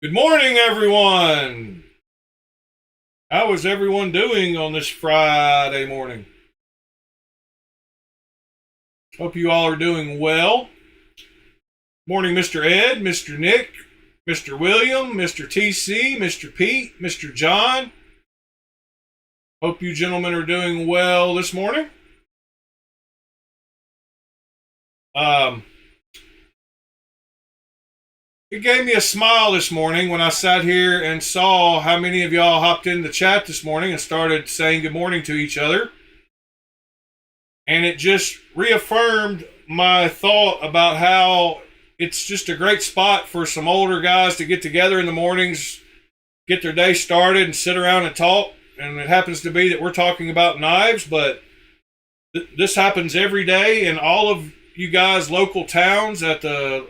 Good morning, everyone. How is everyone doing on this Friday morning? Hope you all are doing well. Morning, Mr. Ed, Mr. Nick, Mr. William, Mr. TC, Mr. Pete, Mr. John. Hope you gentlemen are doing well this morning. It gave me a smile this morning when I sat here and saw how many of y'all hopped in the chat this morning and started saying good morning to each other. And it just reaffirmed my thought about how it's just a great spot for some older guys to get together in the mornings, get their day started, and sit around and talk. And it happens to be that we're talking about knives, but this happens every day in all of you guys' local towns, at the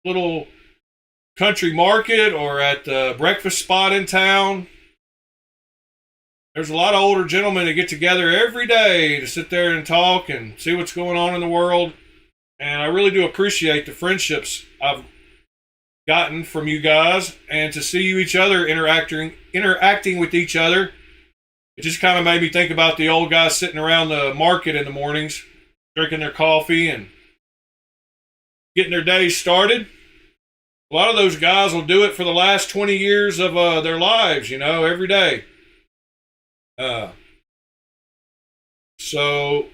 little country market or at the breakfast spot in town. There's a lot of older gentlemen that get together every day to sit there and talk and see what's going on in the world. And I really do appreciate the friendships I've gotten from you guys, and to see you each other interacting with each other. It just kind of made me think about the old guys sitting around the market in the mornings, drinking their coffee and getting their days started. A lot of those guys will do it for the last 20 years of their lives, every day. So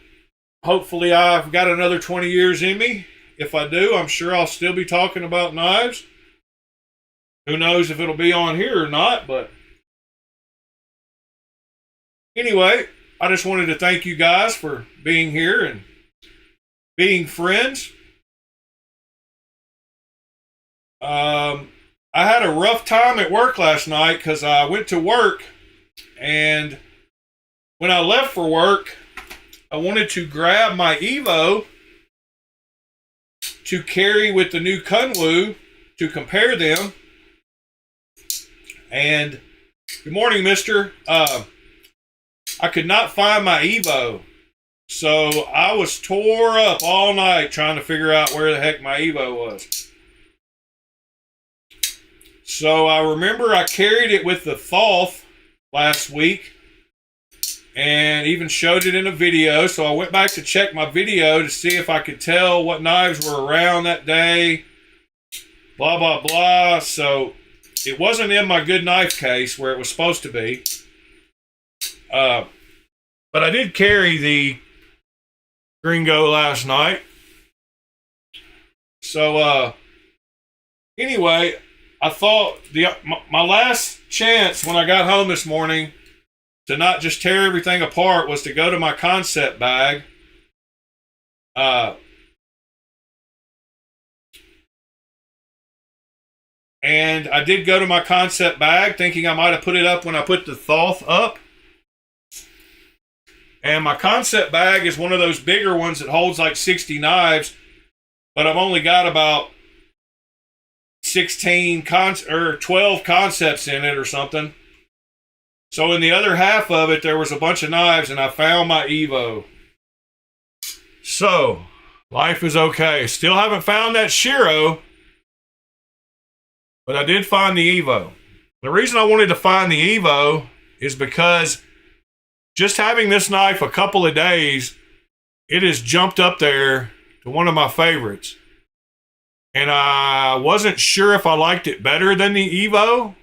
hopefully I've got another 20 years in me. If I do, I'm sure I'll still be talking about knives. Who knows if it'll be on here or not, but anyway, I just wanted to thank you guys for being here and being friends. I had a rough time at work last night because I went to work, and when I left for work, I wanted to grab my Evo to carry with the new Kunwu to compare them. And good morning, mister. I could not find my Evo. So I was tore up all night trying to figure out where the heck my Evo was. So I remember I carried it with the Thoth last week and even showed it in a video. So I went back to check my video to see if I could tell what knives were around that day. Blah, blah, blah. So it wasn't in my good knife case where it was supposed to be. But I did carry the Gringo last night. So anyway, I thought my last chance when I got home this morning to not just tear everything apart was to go to my concept bag. And I did go to my concept bag thinking I might have put it up when I put the Thoth up. And my concept bag is one of those bigger ones that holds like 60 knives, but I've only got about 12 concepts in it or something. So in the other half of it, there was a bunch of knives, and I found my Evo. So life is okay. Still haven't found that Shiro, but I did find the Evo. The reason I wanted to find the Evo is because just having this knife a couple of days, it has jumped up there to one of my favorites. And I wasn't sure if I liked it better than the Evo.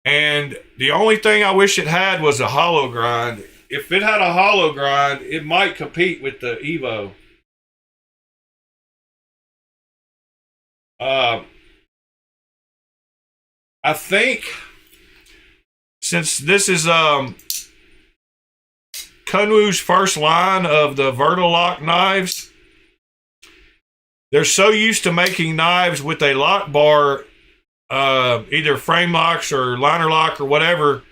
And the only thing I wish it had was a hollow grind. If it had a hollow grind, it might compete with the Evo. I think since this is Kunwu's first line of the Vertilock knives, they're so used to making knives with a lock bar, either frame locks or liner lock or whatever,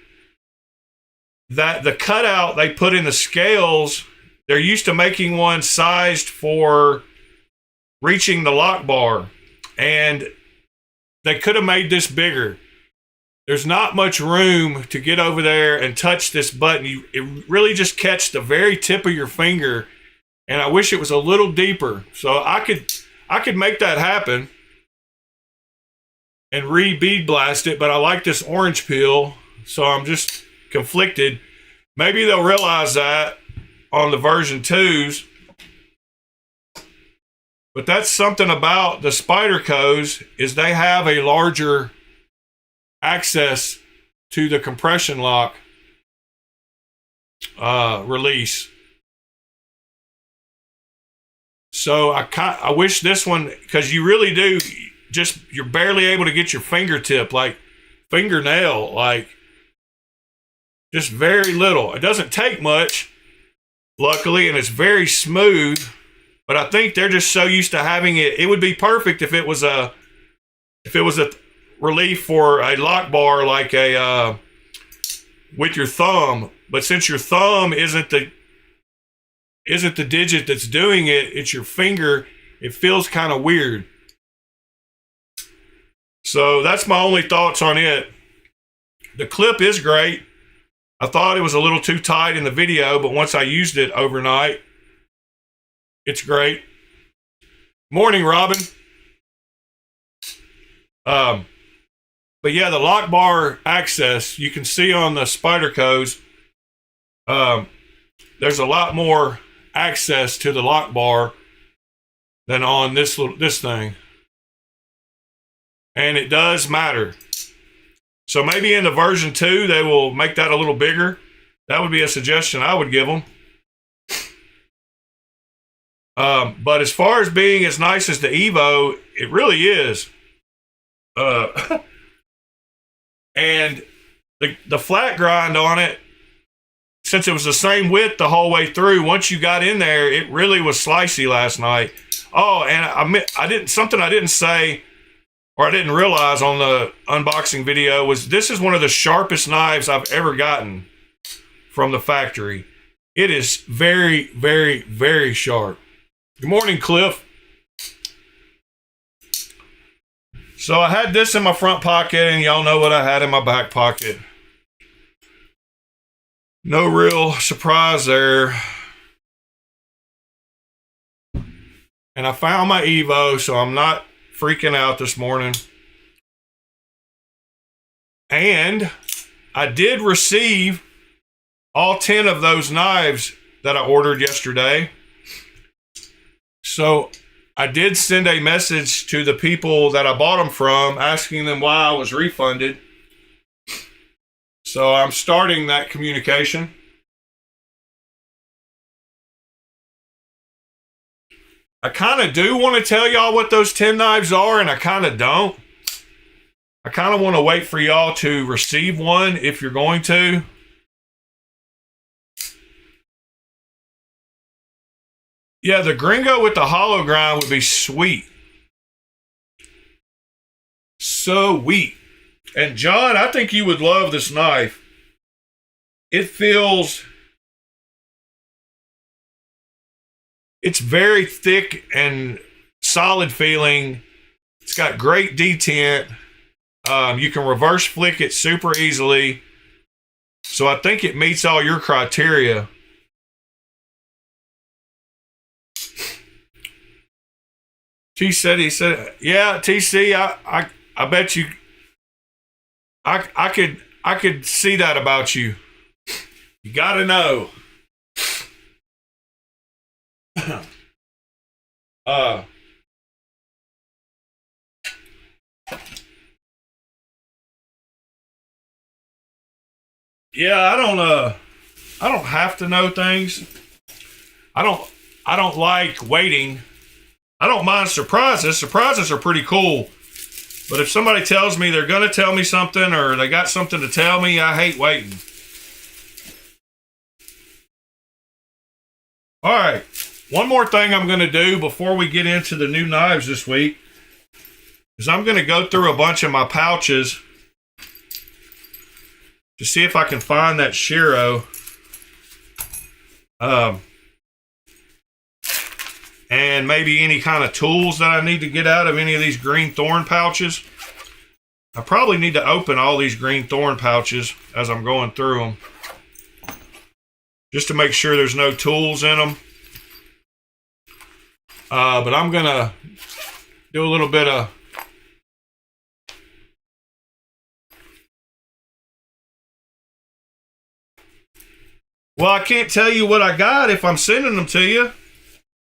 that the cutout they put in the scales, they're used to making one sized for reaching the lock bar. And they could have made this bigger. There's not much room to get over there and touch this button. It really just catch the very tip of your finger. And I wish it was a little deeper. So I could make that happen. and re-bead blast it, but I like this orange peel, so I'm just conflicted. Maybe they'll realize that on the version 2s. But that's something about the Spydercos, is they have a larger access to the compression lock release. So I wish this one, because you really do, just you're barely able to get your fingertip, like fingernail, like just very little. It doesn't take much, luckily, and it's very smooth. But I think they're just so used to having it. It would be perfect if it was a relief for a lock bar, like a with your thumb. But since your thumb isn't the digit that's doing it, it's your finger, it feels kind of weird. So that's my only thoughts on it. The clip is great. I thought it was a little too tight in the video, but once I used it overnight, it's great. Morning, Robin. But yeah, the lock bar access, you can see on the Spydercos, there's a lot more access to the lock bar than on this thing. And it does matter. So maybe in the version 2, they will make that a little bigger. That would be a suggestion I would give them. But as far as being as nice as the Evo, it really is. And the flat grind on it, since it was the same width the whole way through, once you got in there, it really was slicey last night. Oh, and I didn't say, or I didn't realize on the unboxing video, was this is one of the sharpest knives I've ever gotten from the factory. It is very, very, very sharp. Good morning, Cliff. So I had this in my front pocket, and y'all know what I had in my back pocket. No real surprise there. And I found my Evo, so I'm not freaking out this morning. And I did receive all 10 of those knives that I ordered yesterday. So I did send a message to the people that I bought them from, asking them why I was refunded. So I'm starting that communication. I kind of do want to tell y'all what those 10 knives are, and I kind of don't. I kind of want to wait for y'all to receive one if you're going to. Yeah, the Gringo with the hollow grind would be sweet. So sweet. And John, I think you would love this knife. It's very thick and solid feeling. It's got great detent. You can reverse flick it super easily. So I think it meets all your criteria. He said, yeah, TC, I bet you, I could see that about you. You gotta know. Yeah, I don't have to know things. I don't like waiting. I don't mind surprises. Surprises are pretty cool. But if somebody tells me they're going to tell me something, or they got something to tell me, I hate waiting. All right. One more thing I'm going to do before we get into the new knives this week is I'm going to go through a bunch of my pouches to see if I can find that Shiro. And maybe any kind of tools that I need to get out of any of these green thorn pouches. I probably need to open all these green thorn pouches as I'm going through them, just to make sure there's no tools in them. But I'm going to do a little bit of Well, I can't tell you what I got if I'm sending them to you.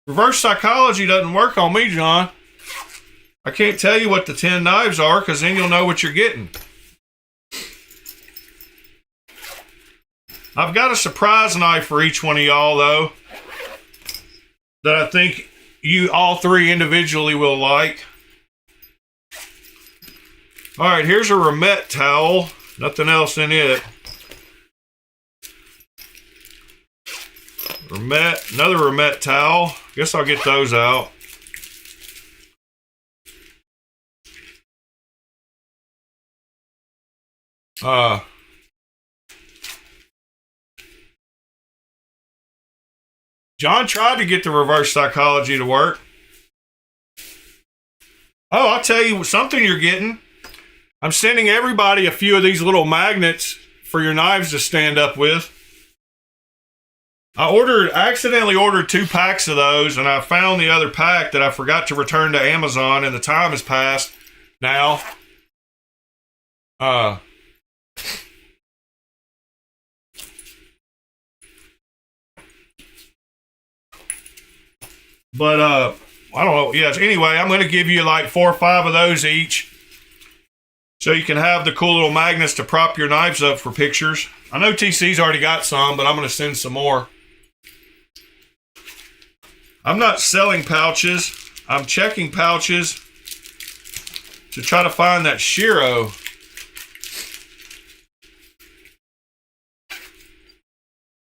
Reverse psychology doesn't work on me, John. I can't tell you what the 10 knives are because then you'll know what you're getting. I've got a surprise knife for each one of y'all, though, that I think you all three individually will like. All right, here's a Remet towel. Nothing else in it. Remet, another Remet towel. Guess I'll get those out. John tried to get the reverse psychology to work. Oh, I'll tell you something you're getting. I'm sending everybody a few of these little magnets for your knives to stand up with. I accidentally ordered 2 packs of those, and I found the other pack that I forgot to return to Amazon, and the time has passed now. But I don't know. Yes. Anyway, I'm going to give you like 4 or 5 of those each, so you can have the cool little magnets to prop your knives up for pictures. I know TC's already got some, but I'm going to send some more. I'm not selling pouches. I'm checking pouches to try to find that Shiro.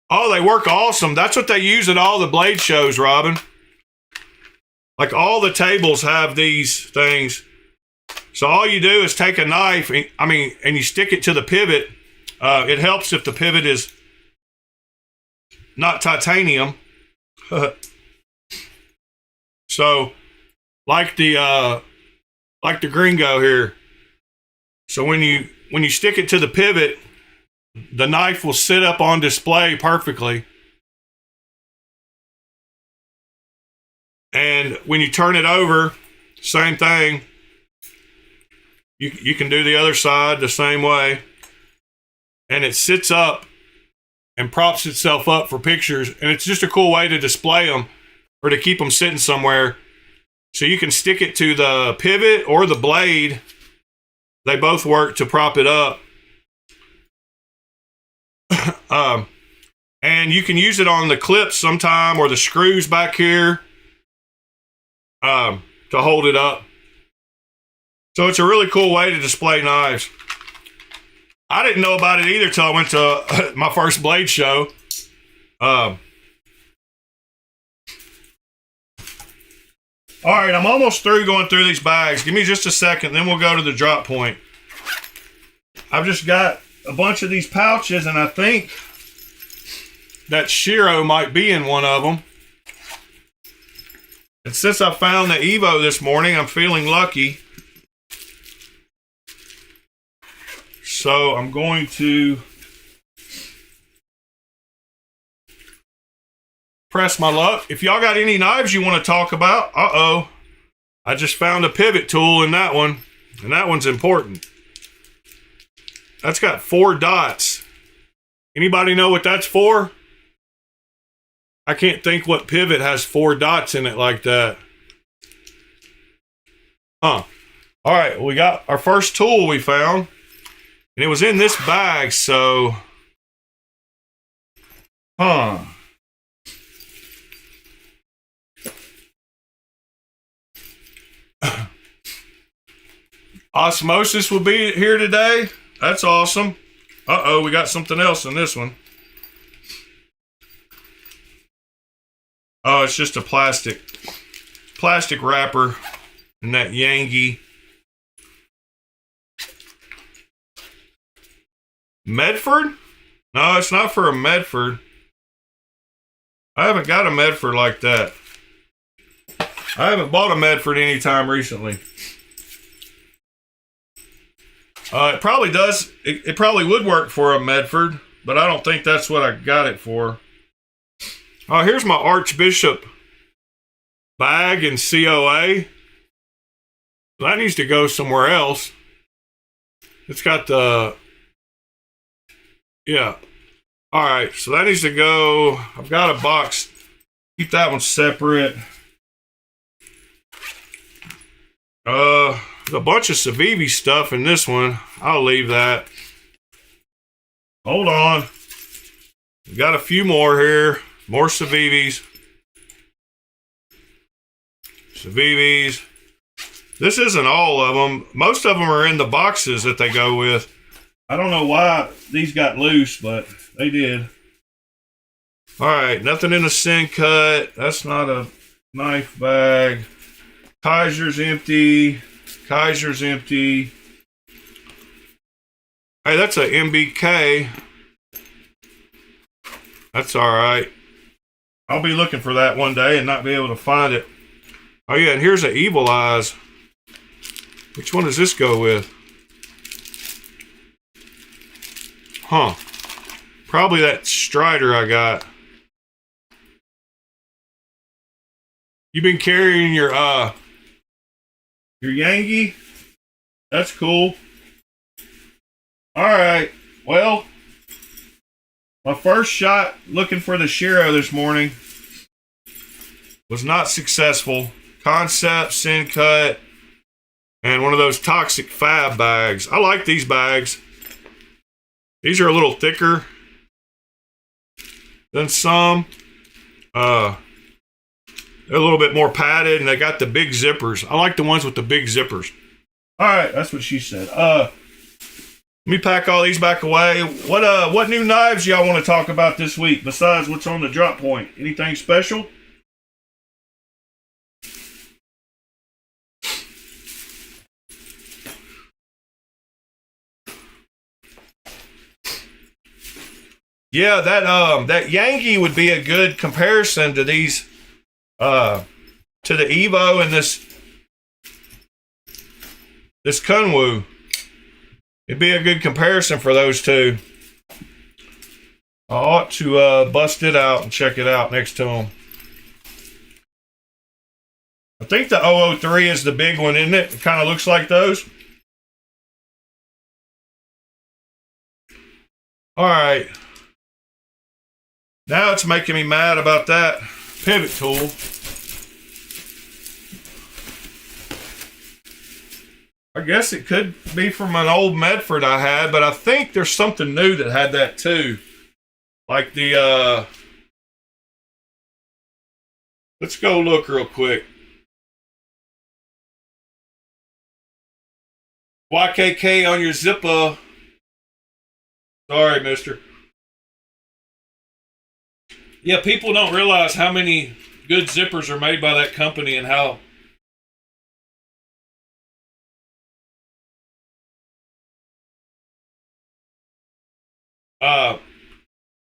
Oh, they work awesome. That's what they use at all the blade shows, Robin. Like all the tables have these things. So all you do is take a knife, and you stick it to the pivot. It helps if the pivot is not titanium. So, like the Gringo here. So when you stick it to the pivot, the knife will sit up on display perfectly. And when you turn it over, same thing. You can do the other side the same way. And it sits up and props itself up for pictures. And it's just a cool way to display them or to keep them sitting somewhere. So you can stick it to the pivot or the blade. They both work to prop it up. And you can use it on the clips sometime or the screws back here to hold it up. So it's a really cool way to display knives. I didn't know about it either till I went to my first blade show. All right, I'm almost through going through these bags. Give me just a second, then we'll go to the drop point. I've just got a bunch of these pouches, and I think that Shiro might be in one of them. And since I found the Evo this morning, I'm feeling lucky. So I'm going to press my luck. If y'all got any knives you want to talk about, I just found a pivot tool in that one, and that one's important. That's got 4 dots. Anybody know what that's for? I can't think what pivot has 4 dots in it like that. All right, we got our first tool we found, and it was in this bag, so Osmosis will be here today. That's awesome. We got something else in this one. Oh, it's just a plastic wrapper and that Yangi. Medford? No, it's not for a Medford. I haven't got a Medford like that. I haven't bought a Medford anytime recently. It probably does. It probably would work for a Medford, but I don't think that's what I got it for. Oh, here's my Archbishop bag in COA. That needs to go somewhere else. It's got the... Yeah. All right, so that needs to go. I've got a box. Keep that one separate. There's a bunch of Civivi stuff in this one. I'll leave that. Hold on. We got a few more here. More Civivis. Civivis. This isn't all of them. Most of them are in the boxes that they go with. I don't know why these got loose, but they did. All right, nothing in the sin cut. That's not a knife bag. Kaiser's empty. Kaiser's empty. Hey, that's a MBK. That's all right. I'll be looking for that one day and not be able to find it. Oh yeah, and here's an Evil Eyes. Which one does this go with? Huh. Probably that Strider I got. You've been carrying your Yankee? That's cool. Alright. Well, my first shot looking for the Shiro this morning was not successful. Concept, sin cut, and one of those toxic fab bags. I like these bags. These are a little thicker than some. They're a little bit more padded, and they got the big zippers. I like the ones with the big zippers. All right, that's what she said. Let me pack all these back away. What new knives y'all want to talk about this week besides what's on the drop point? Anything special? Yeah, that Yankee would be a good comparison to these, to the Evo and this Kunwu. It'd be a good comparison for those two. I ought to bust it out and check it out next to them. I think the 003 is the big one, isn't it? It kind of looks like those. All right. Now it's making me mad about that pivot tool. I guess it could be from an old Medford I had, but I think there's something new that had that too. Like the, let's go look real quick. YKK on your zipper. Sorry, mister. Yeah, people don't realize how many good zippers are made by that company and how.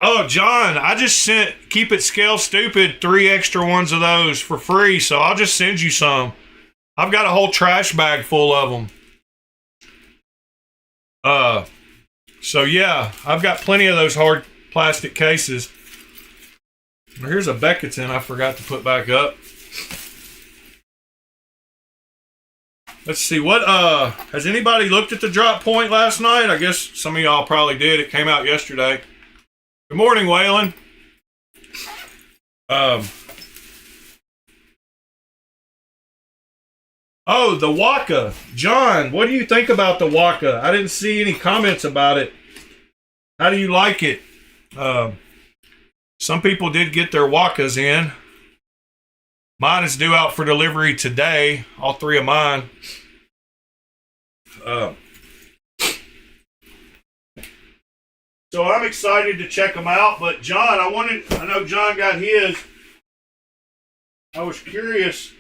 Oh, John, I just sent Keep It Scale Stupid 3 extra ones of those for free, so I'll just send you some. I've got a whole trash bag full of them. So yeah, I've got plenty of those hard plastic cases. Here's a Becketon I forgot to put back up. Let's see, what, has anybody looked at the drop point last night? I guess some of y'all probably did. It came out yesterday. Good morning, Waylon. Oh, the Waka. John, what do you think about the Waka? I didn't see any comments about it. How do you like it? Some people did get their Wakas in. Mine is due out for delivery today. All 3 of mine. So I'm excited to check them out. But John, I know John got his. I was curious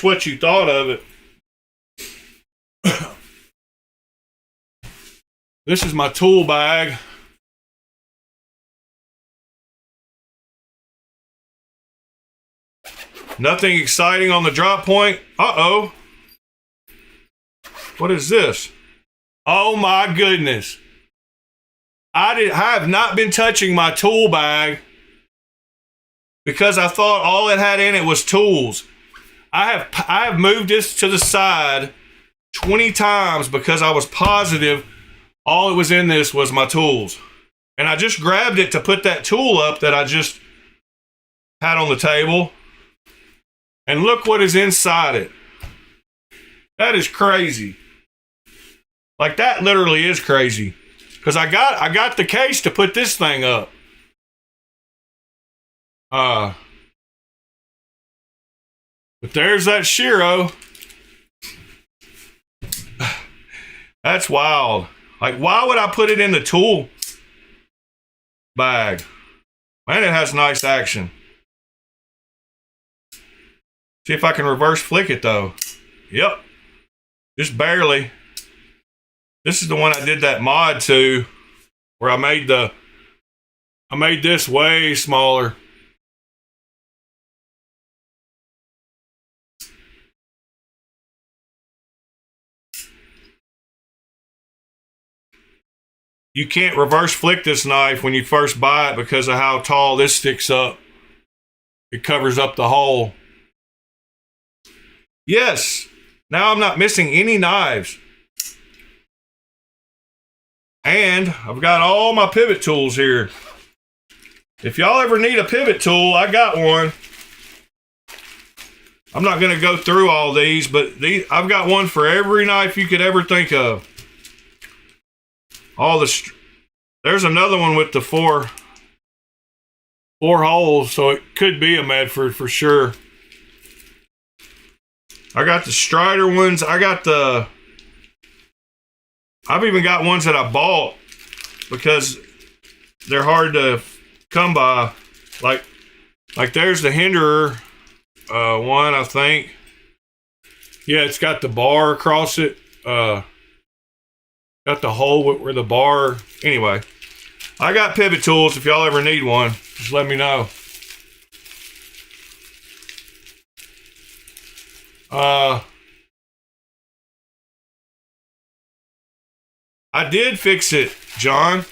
what you thought of it. This is my tool bag. Nothing exciting on the drop point. Uh-oh. What is this? Oh my goodness. I have not been touching my tool bag because I thought all it had in it was tools. I have moved this to the side 20 times because I was positive All it was in this was my tools. And I just grabbed it to put that tool up that I just had on the table. And look what is inside it. That is crazy. Like, that literally is crazy. Because I got the case to put this thing up. But there's that Shiro. That's wild. Like, why would I put it in the tool bag? Man, it has nice action. See if I can reverse flick it though. Yep. Just barely. This is the one I did that mod to, where I made this way smaller. You can't reverse flick this knife when you first buy it because of how tall this sticks up. It covers up the hole. Yes, now I'm not missing any knives. And I've got all my pivot tools here. If y'all ever need a pivot tool, I got one. I'm not going to go through all these, but I've got one for every knife you could ever think of. There's another one with the four holes, so it could be a Medford for sure. I got the Strider ones. I've even got ones that I bought because they're hard to come by. Like there's the Hinderer one, I think. Yeah, it's got the bar across it. Got the hole where the bar. Anyway, I got pivot tools. If y'all ever need one, just let me know. I did fix it, John.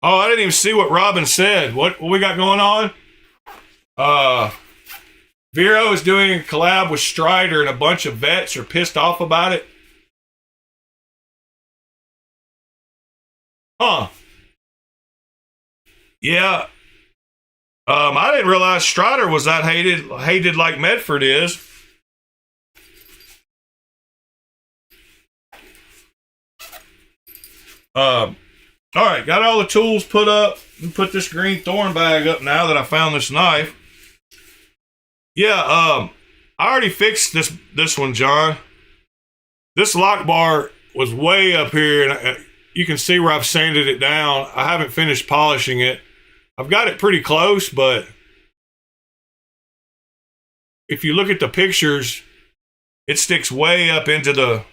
Oh, I didn't even see what Robin said. What we got going on? Vero is doing a collab with Strider, and a bunch of vets are pissed off about it. Huh. Yeah. I didn't realize Strider was that hated like Medford is. All right, got all the tools put up. And put this green thorn bag up now that I found this knife. Yeah, I already fixed this one, John. This lock bar was way up here, and you can see where I've sanded it down. I haven't finished polishing it. I've got it pretty close, but if you look at the pictures, it sticks way up into the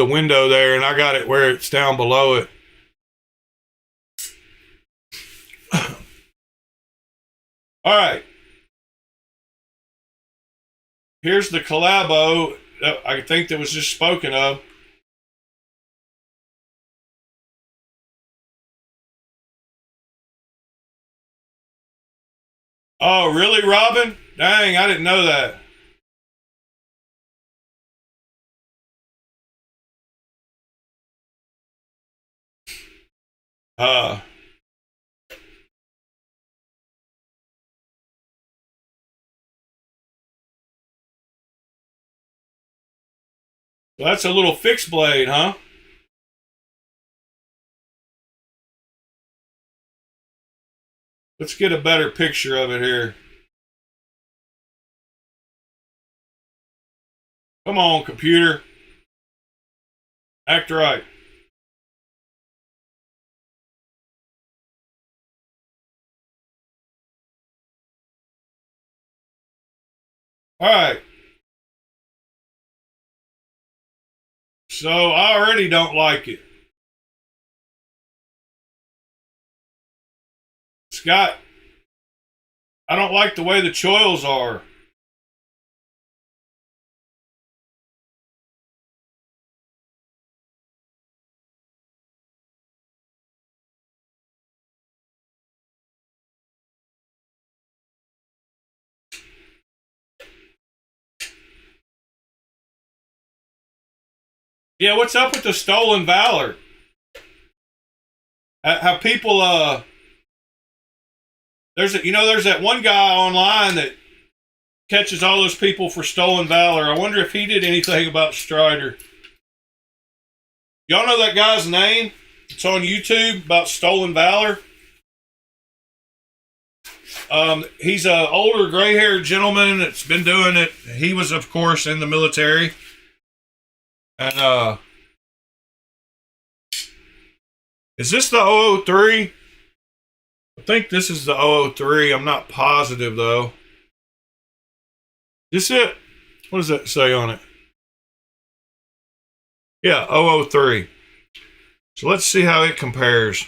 window there, and I got it where it's down below it. All right. Here's the collabo I think that was just spoken of. Oh, really, Robin? Dang, I didn't know that. Uh, well, that's a little fixed blade, huh? Let's get a better picture of it here. Come on, computer. Act right. All right. So I already don't like it. Scott, I don't like the way the choils are. Yeah, what's up with the stolen valor? How people there's that one guy online that catches all those people for stolen valor. I wonder if he did anything about Strider. Y'all know that guy's name? It's on YouTube about stolen valor. He's an older gray-haired gentleman that's been doing it. He was, of course, in the military. And is this the 003? I think this is the 003. I'm not positive though. Is this it? What does that say on it? Yeah, 003. So let's see how it compares.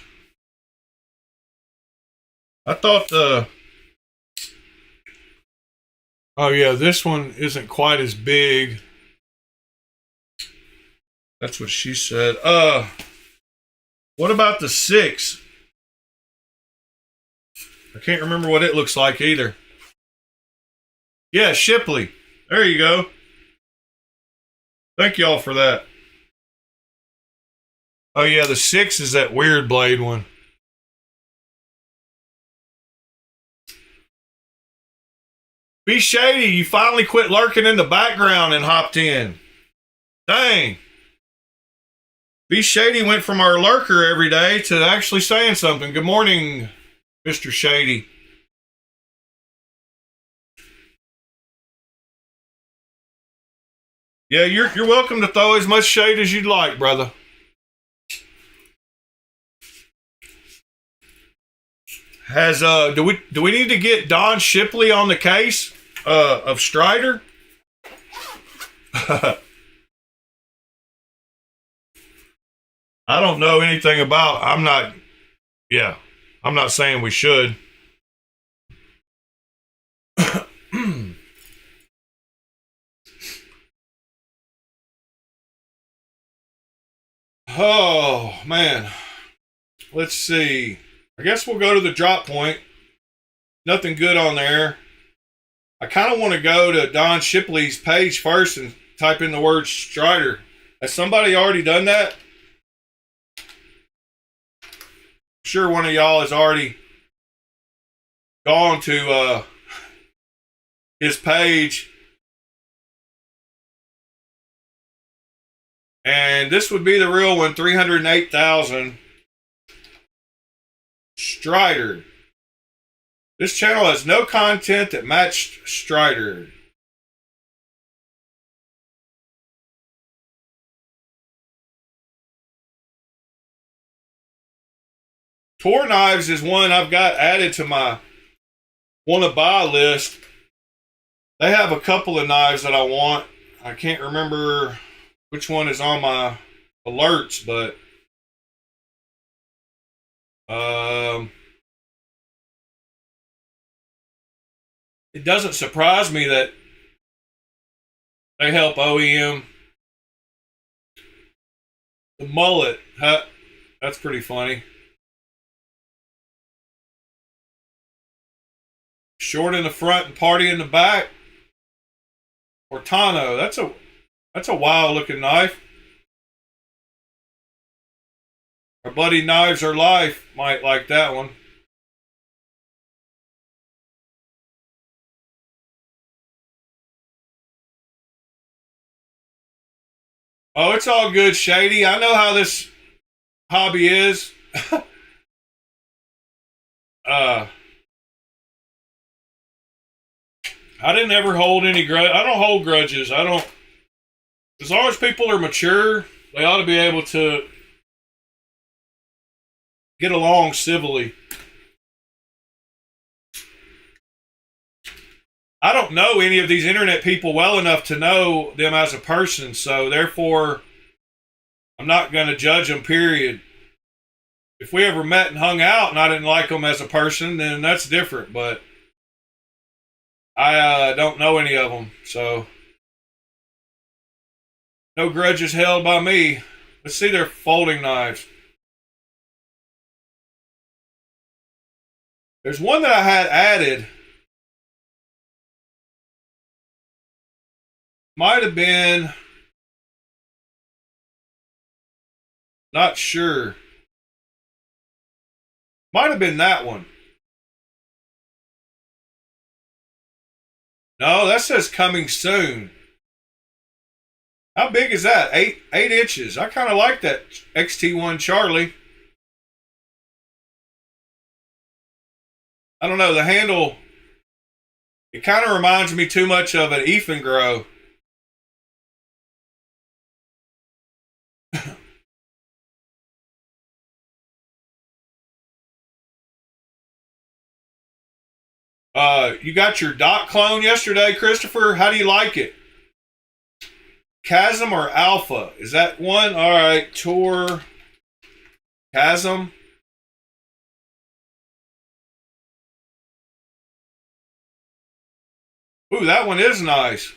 I thought the... Oh yeah, this one isn't quite as big. That's what she said. What about the 6? I can't remember what it looks like either. Yeah, Shipley. There you go. Thank y'all for that. Oh yeah, the 6 is that weird blade one. Be Shady, you finally quit lurking in the background and hopped in. Dang. Be Shady went from our lurker every day to actually saying something. Good morning, Mr. Shady. Yeah, you're welcome to throw as much shade as you'd like, brother. Has do we need to get Don Shipley on the case of Strider? I don't know anything about. I'm not saying we should. Oh man, let's see. I guess we'll go to the drop point. Nothing good on there. I kind of want to go to Don Shipley's page first and type in the word Strider. Has somebody already done that? I'm sure one of y'all has already gone to his page. And this would be the real one, 308,000. Strider. This channel has no content that matched Strider. Tor Knives is one I've got added to my want to buy list. They have a couple of knives that I want. I can't remember which one is on my alerts, but it doesn't surprise me that they help OEM. The mullet, huh? That's pretty funny. Short in the front and party in the back. Ortano, that's a wild looking knife. Our buddy Knives Are Life might like that one. Oh, it's all good, Shady. I know how this hobby is. I didn't ever hold any grudge. I don't hold grudges. I don't. As long as people are mature, they ought to be able to get along civilly. I don't know any of these internet people well enough to know them as a person, so therefore, I'm not going to judge them, period. If we ever met and hung out and I didn't like them as a person, then that's different, but I don't know any of them, so no grudges held by me. Let's see their folding knives. There's one that I had added. Might have been Not sure. Might have been that one. No, that says coming soon. How big is that? 8 inches. I kind of like that XT1 Charlie. I don't know, the handle, it kind of reminds me too much of an Ephengro. You got your dot clone yesterday, Christopher. How do you like it? Chasm or Alpha? Is that one? All right, Tour Chasm. Ooh, that one is nice.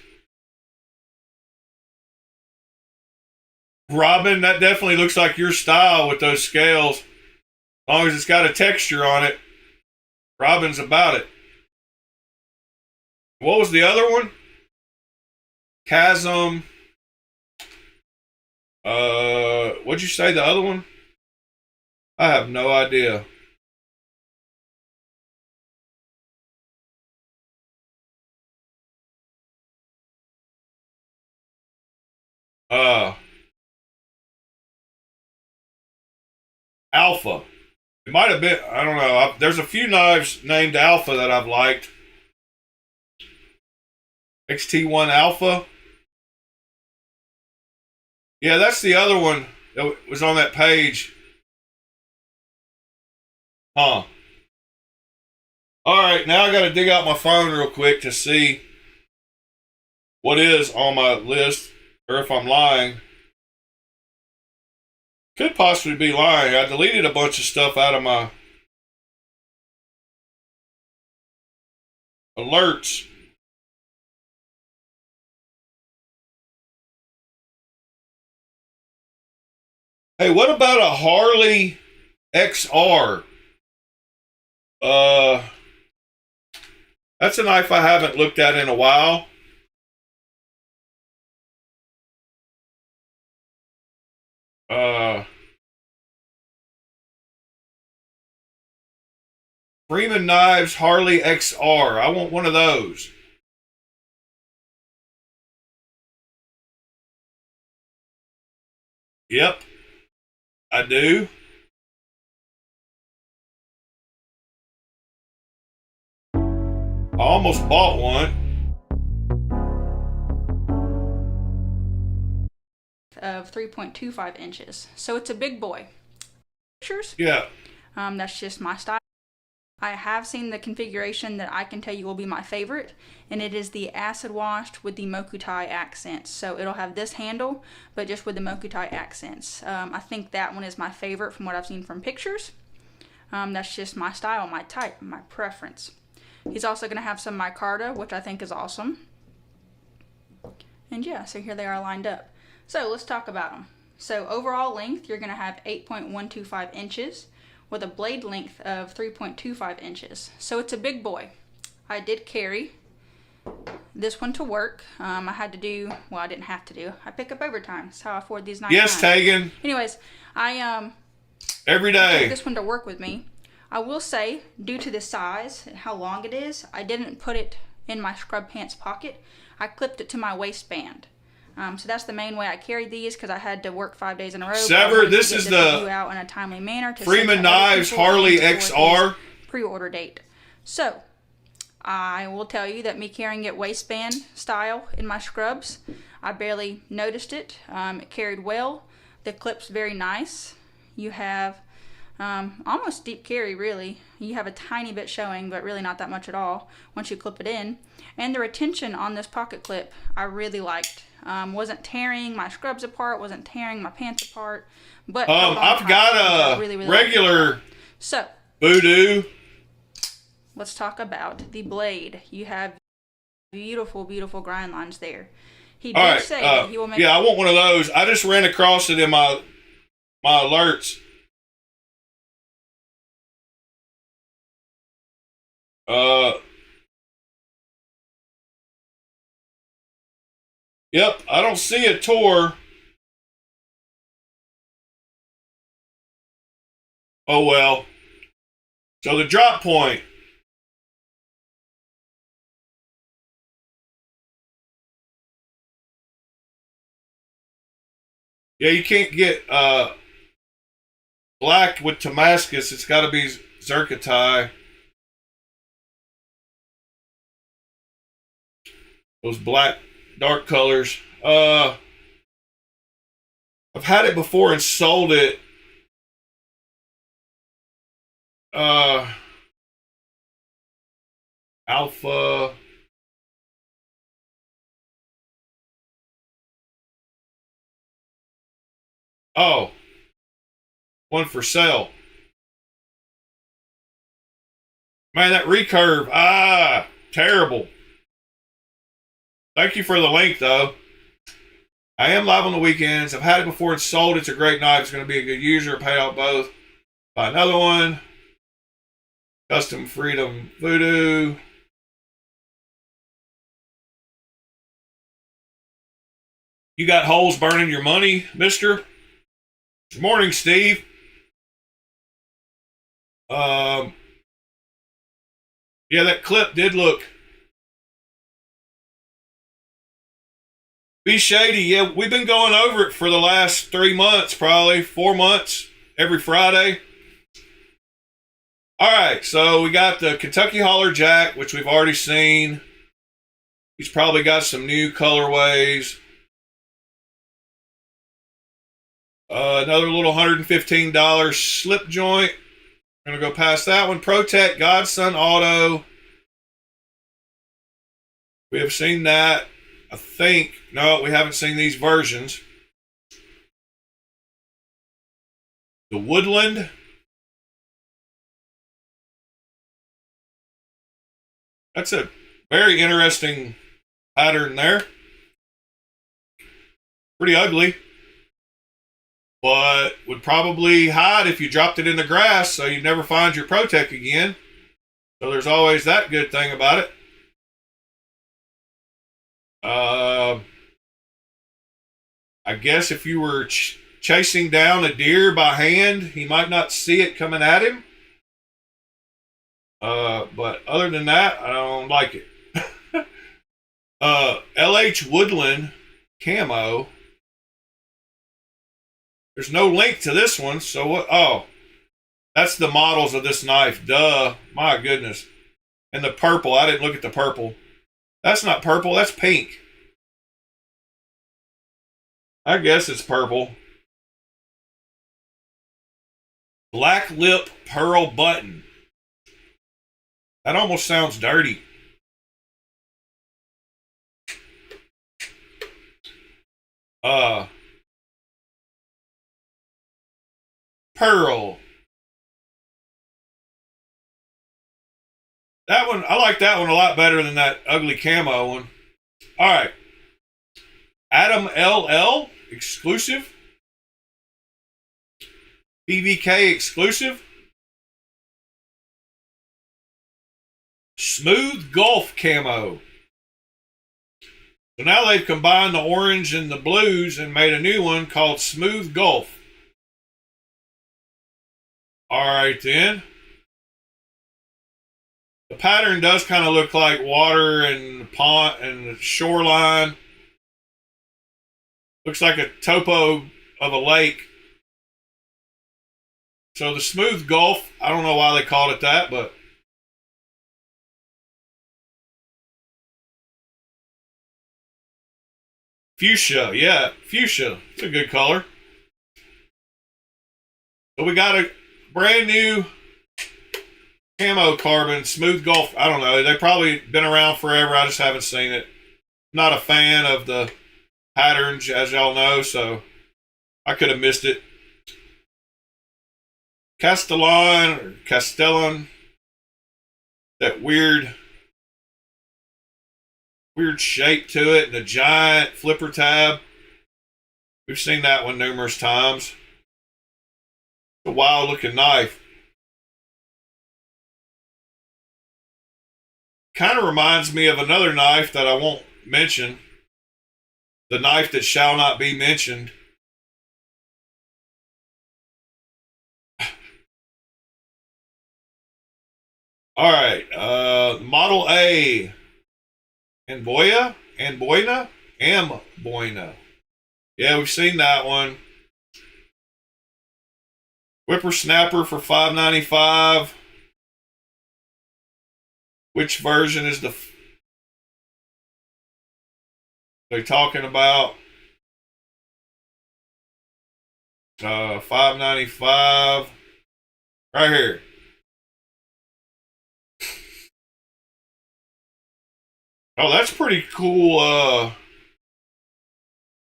Robin, that definitely looks like your style with those scales. As long as it's got a texture on it, Robin's about it. What was the other one? Chasm. What'd you say the other one? I have no idea. Alpha. It might have been, I don't know. There's a few knives named Alpha that I've liked. XT1 Alpha. Yeah, that's the other one that was on that page. Huh. All right, now I got to dig out my phone real quick to see what is on my list, or if I'm lying. Could possibly be lying. I deleted a bunch of stuff out of my alerts. Hey, what about a Harley XR? That's a knife I haven't looked at in a while. Freeman Knives Harley XR. I want one of those. Yep, I do. I almost bought one. Of 3.25 inches. So it's a big boy. Pictures? Yeah. That's just my style. I have seen the configuration that I can tell you will be my favorite, and it is the acid washed with the Mokutai accents. So it'll have this handle, but just with the Mokutai accents. I think that one is my favorite from what I've seen from pictures. That's just my style, my type, my preference. He's also going to have some micarta, which I think is awesome. And yeah, so here they are lined up. So let's talk about them. So overall length, you're going to have 8.125 inches with a blade length of 3.25 inches. So it's a big boy. I did carry this one to work. I had to do, well, I didn't have to do. I pick up overtime. That's how I afford these knives. Yes, Tegan. Anyways, I every day took this one to work with me. I will say, due to the size and how long it is, I didn't put it in my scrub pants pocket. I clipped it to my waistband. So that's the main way I carried these, because I had to work 5 days in a row. Sever, this is the out in a timely manner to Freeman Knives Harley XR pre-order date. So I will tell you that me carrying it waistband style in my scrubs, I barely noticed it. It carried well. The clip's very nice. You have almost deep carry, really. You have a tiny bit showing, but really not that much at all once you clip it in. And the retention on this pocket clip I really liked. Wasn't tearing my scrubs apart, wasn't tearing my pants apart. But I've got a really regular so Voodoo. Let's talk about the blade. You have beautiful, beautiful grind lines there. He did say that he will make. Yeah, I want one of those. I just ran across it in my alerts. Yep, I don't see a Tor. Oh well. So the drop point. Yeah, you can't get black with Damascus. It's got to be Zerkatai. Those black dark colors. I've had it before and sold it. Alpha. Oh, one for sale. Man, that recurve. Terrible. Thank you for the link, though. I am live on the weekends. I've had it before and sold. It's a great knife. It's going to be a good user. Pay out both. Buy another one. Custom Freedom Voodoo. You got holes burning your money, mister? Good morning, Steve. Yeah, that clip did look. Be shady. Yeah, we've been going over it for the last 3 months, probably 4 months, every Friday. All right, so we got the Kentucky Holler Jack, which we've already seen. He's probably got some new colorways. Another little $115 slip joint. I'm going to go past that one. ProTech Godson Auto. We have seen that. I think. No, we haven't seen these versions. The Woodland. That's a very interesting pattern there. Pretty ugly. But would probably hide if you dropped it in the grass, so you'd never find your ProTech again. So there's always that good thing about it. I guess if you were chasing down a deer by hand, he might not see it coming at him. But other than that, I don't like it. LH Woodland Camo. There's no link to this one, so what? Oh, that's the models of this knife. Duh. My goodness. And the purple. I didn't look at the purple. That's not purple. That's pink. I guess it's purple. Black lip pearl button. That almost sounds dirty. Pearl. That one, I like that one a lot better than that ugly camo one. All right. Adam LL exclusive. PVK exclusive. Smooth Gulf camo. So now they've combined the orange and the blues and made a new one called Smooth Gulf. All right then. The pattern does kind of look like water and pond and the shoreline. Looks like a topo of a lake. So the Smooth Gulf, I don't know why they called it that, but fuchsia, yeah, fuchsia. It's a good color. So we got a brand new camo carbon Smooth Gulf. I don't know. They've probably been around forever. I just haven't seen it. Not a fan of the patterns, as y'all know, so I could have missed it. Castellan, that weird shape to it, and a giant flipper tab. We've seen that one numerous times. A wild looking knife. Kind of reminds me of another knife that I won't mention. The knife that shall not be mentioned. All right. Model A. Amboina? Amboina. Yeah, we've seen that one. Whippersnapper for $5.95. Which version is they talking about? $5.95. Right here. Oh, that's pretty cool.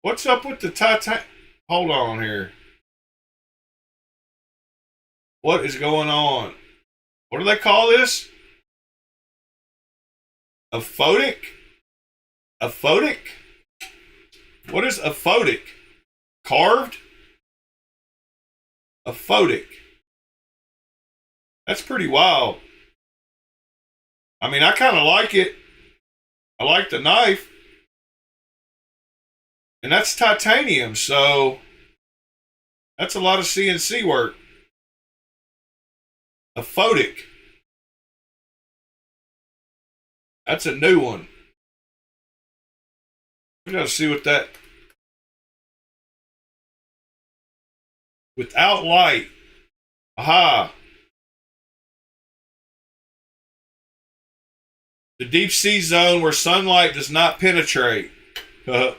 What's up with the Titan? Hold on here. What is going on? What do they call this? A photic? A photic? What is a photic? Carved? A photic. That's pretty wild. I mean, I kind of like it. I like the knife. And that's titanium, so that's a lot of CNC work. A photic. That's a new one. We gotta see what that. Without light. Aha. The deep sea zone where sunlight does not penetrate. Huh.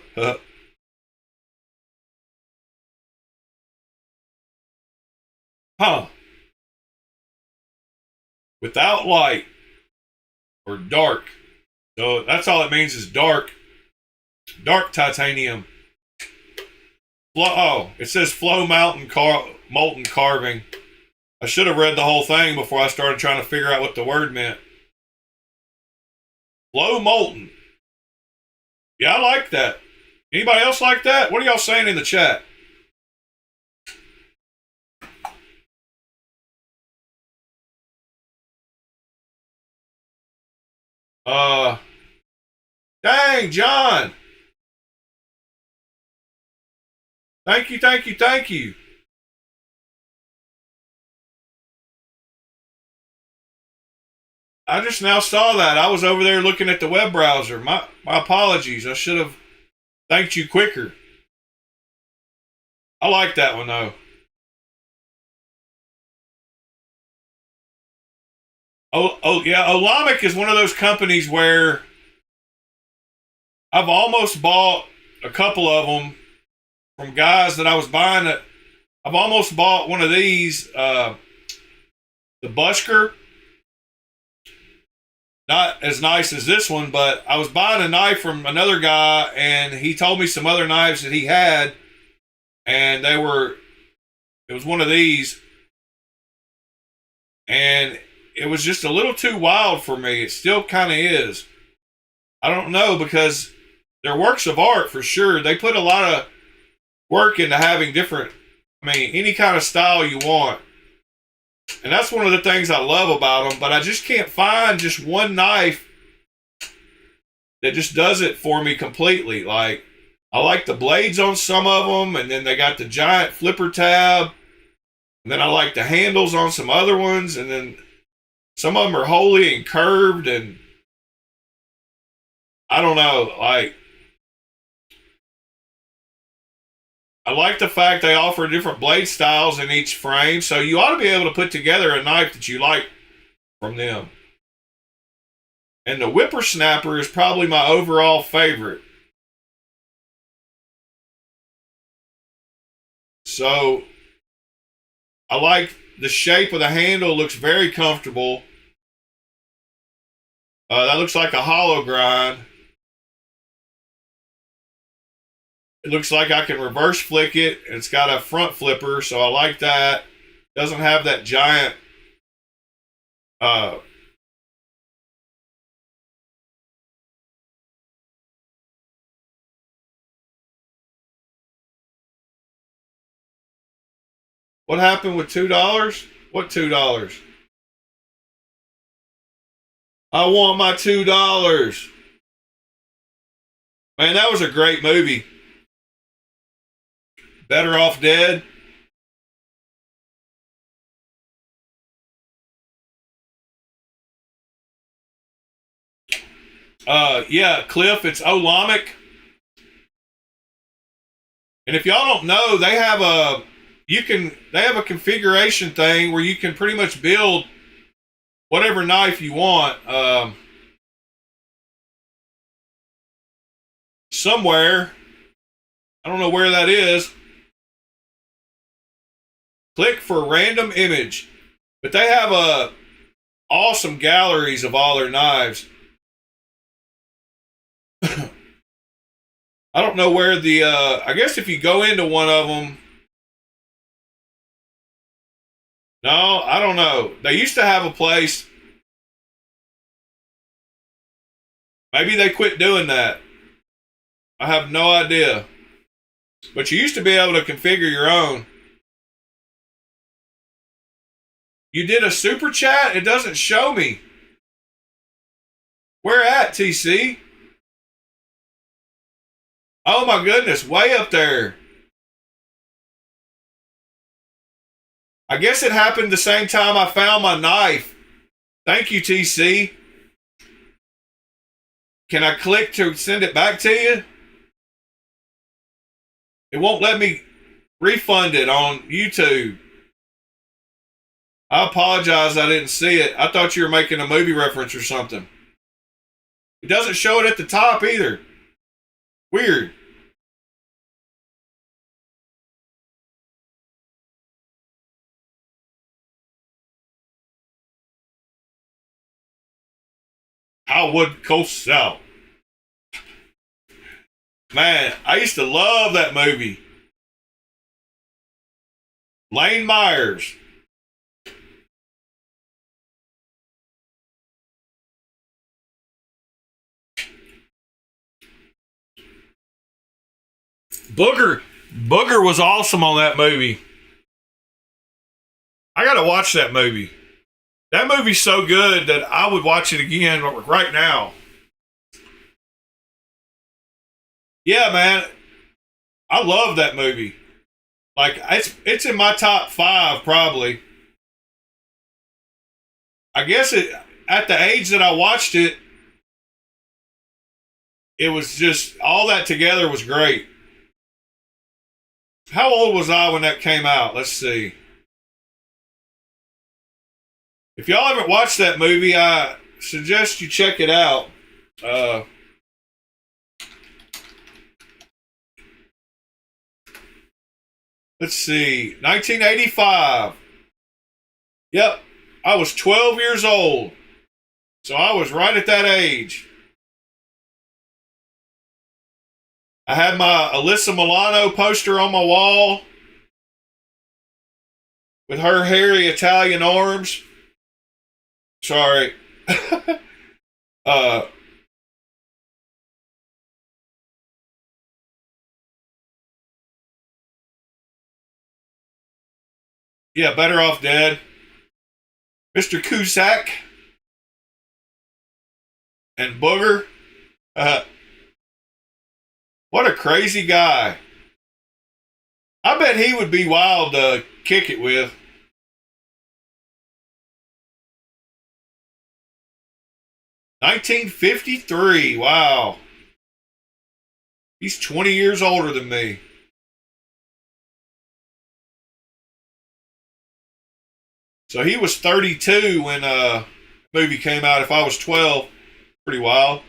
Without light. Or dark. So that's all it means is dark. Dark titanium. Oh, it says Flow Mountain Molten Carving. I should have read the whole thing before I started trying to figure out what the word meant. Flow Molten. Yeah, I like that. Anybody else like that? What are y'all saying in the chat? Dang, John. Thank you, thank you, thank you. I just now saw that. I was over there looking at the web browser. My apologies. I should have thanked you quicker. I like that one though. Oh yeah, Olamic is one of those companies where I've almost bought a couple of them from guys that I was buying it. I've almost bought one of these, the Busker. Not as nice as this one, but I was buying a knife from another guy, and he told me some other knives that he had, and it was one of these, and it was just a little too wild for me. It still kind of is. I don't know, because they're works of art for sure. They put a lot of work into having different, any kind of style you want. And that's one of the things I love about them, but I just can't find just one knife that just does it for me completely. Like, I like the blades on some of them, and then they got the giant flipper tab, and then I like the handles on some other ones, and then some of them are wholly and curved, and I don't know, like, I like the fact they offer different blade styles in each frame, so you ought to be able to put together a knife that you like from them. And the Whippersnapper is probably my overall favorite. So, I like the shape of the handle, looks very comfortable. That looks like a hollow grind. It looks like I can reverse flick it. It's got a front flipper, so I like that. Doesn't have that giant what happened with $2? What $2? I want my $2. Man, that was a great movie. Better Off Dead. Yeah, Cliff, it's Olamic. And if y'all don't know, they have a configuration thing where you can pretty much build whatever knife you want. Somewhere, I don't know where that is. Click for random image. But they have awesome galleries of all their knives. I don't know where I guess if you go into one of them. No, I don't know. They used to have a place. Maybe they quit doing that. I have no idea. But you used to be able to configure your own. You did a super chat? It doesn't show me. Where at, TC? Oh my goodness, way up there. I guess it happened the same time I found my knife. Thank you, TC. Can I click to send it back to you? It won't let me refund it on YouTube. I apologize, I didn't see it. I thought you were making a movie reference or something. It doesn't show it at the top either. Weird. How would Coast South? Man, I used to love that movie. Lane Myers. Booger was awesome on that movie. I gotta watch that movie. That movie's so good that I would watch it again right now. Yeah, man. I love that movie. Like, it's in my top 5, probably. I guess at the age that I watched it, it was just, all that together was great. How old was I when that came out? Let's see. If y'all haven't watched that movie, I suggest you check it out. Let's see. 1985. Yep. I was 12 years old. So I was right at that age. I had my Alyssa Milano poster on my wall with her hairy Italian arms. Sorry. Yeah, Better Off Dead. Mr. Cusack and Booger. What a crazy guy. I bet he would be wild to kick it with. $1953. Wow. He's 20 years older than me. So he was 32 when the movie came out. If I was 12, pretty wild.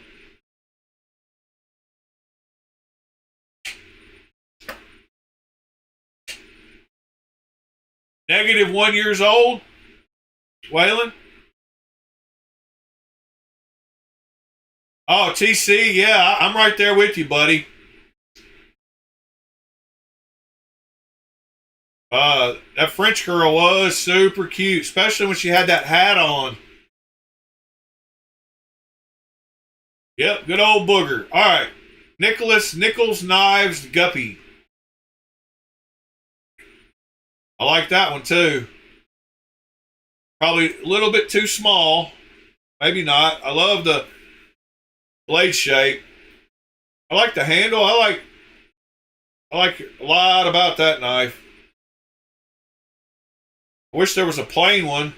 -1 years old. Waylon. Oh, TC, yeah, I'm right there with you, buddy. That French girl was super cute, especially when she had that hat on. Yep, good old Booger. All right, Nichols Knives Guppy. I like that one too. Probably a little bit too small. Maybe not. I love the blade shape. I like the handle. I like a lot about that knife. I wish there was a plain one.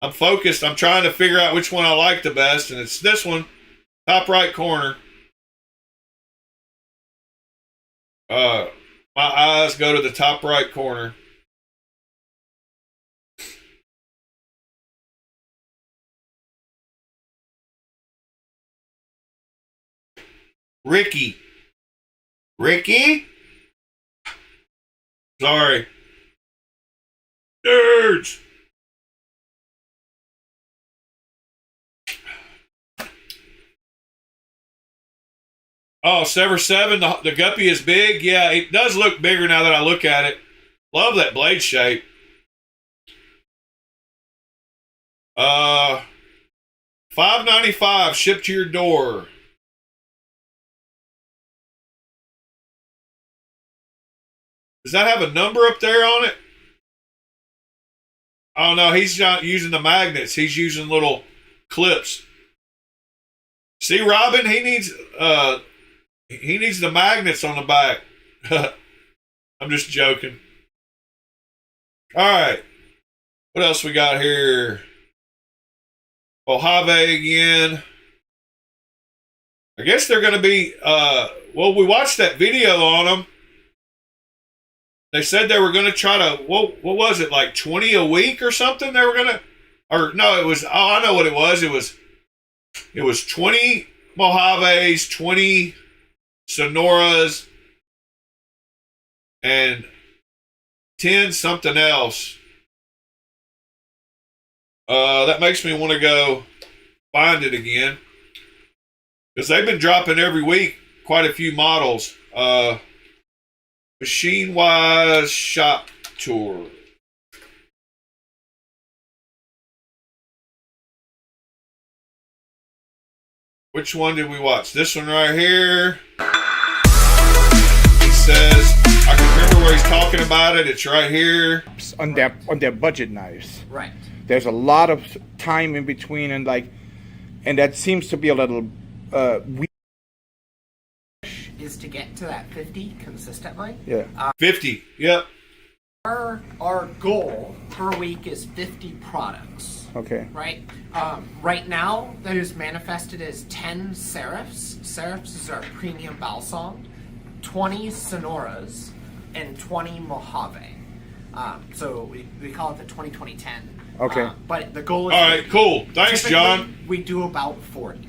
I'm focused. I'm trying to figure out which one I like the best, and it's this one. Top right corner. My eyes go to the top right corner. Ricky. Ricky? Sorry. Nerds! Oh, Sever 7, the guppy is big. Yeah, it does look bigger now that I look at it. Love that blade shape. $5.95 shipped to your door. Does that have a number up there on it? Oh no, he's not using the magnets. He's using little clips. See, Robin, he needs the magnets on the back. I'm just joking. All right. What else we got here? Mojave again. I guess they're going to be, well, we watched that video on them. They said they were going to try to, what was it, like 20 a week or something? They were going to, or no, it was, oh, I know what it was. It was 20 Mojaves, 20 Sonoras, and 10 something else. That makes me want to go find it again. Because they've been dropping every week quite a few models. Machine Wise Shop Tour. Which one did we watch? This one right here. He says, I can remember where he's talking about it. It's right here. On their budget knives. Right. There's a lot of time in between, and that seems to be a little weird. Is to get to that 50 consistently. Yeah. 50. Yep. Our goal per week is 50 products. Okay. Right. Right now, that is manifested as 10 Serifs. Serifs is our premium balsam, 20 Sonoras, and 20 Mojave. So we call it the 20-20-10. Okay. But the goal is... All right, cool. Thanks, John. We do about 40.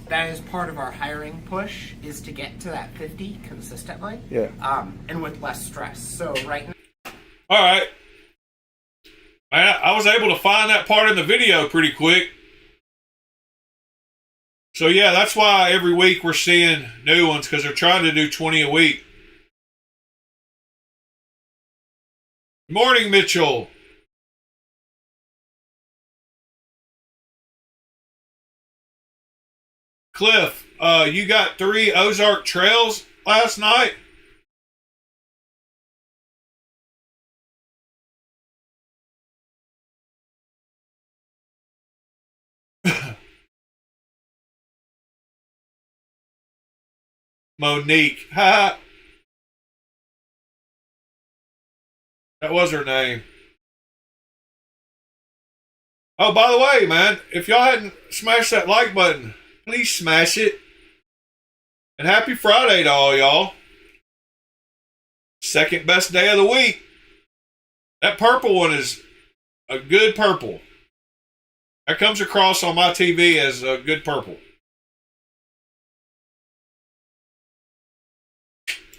That is part of our hiring push, is to get to that 50 consistently. Yeah. And with less stress. So right now... All right. Man, I was able to find that part in the video pretty quick. So yeah, that's why every week we're seeing new ones, because they're trying to do 20 a week. Good morning, Mitchell. Cliff, you got 3 Ozark Trails last night? Monique. Ha! That was her name. Oh, by the way, man, if y'all hadn't smashed that like button, please smash it. And happy Friday to all y'all. Second best day of the week. That purple one is a good purple. That comes across on my TV as a good purple.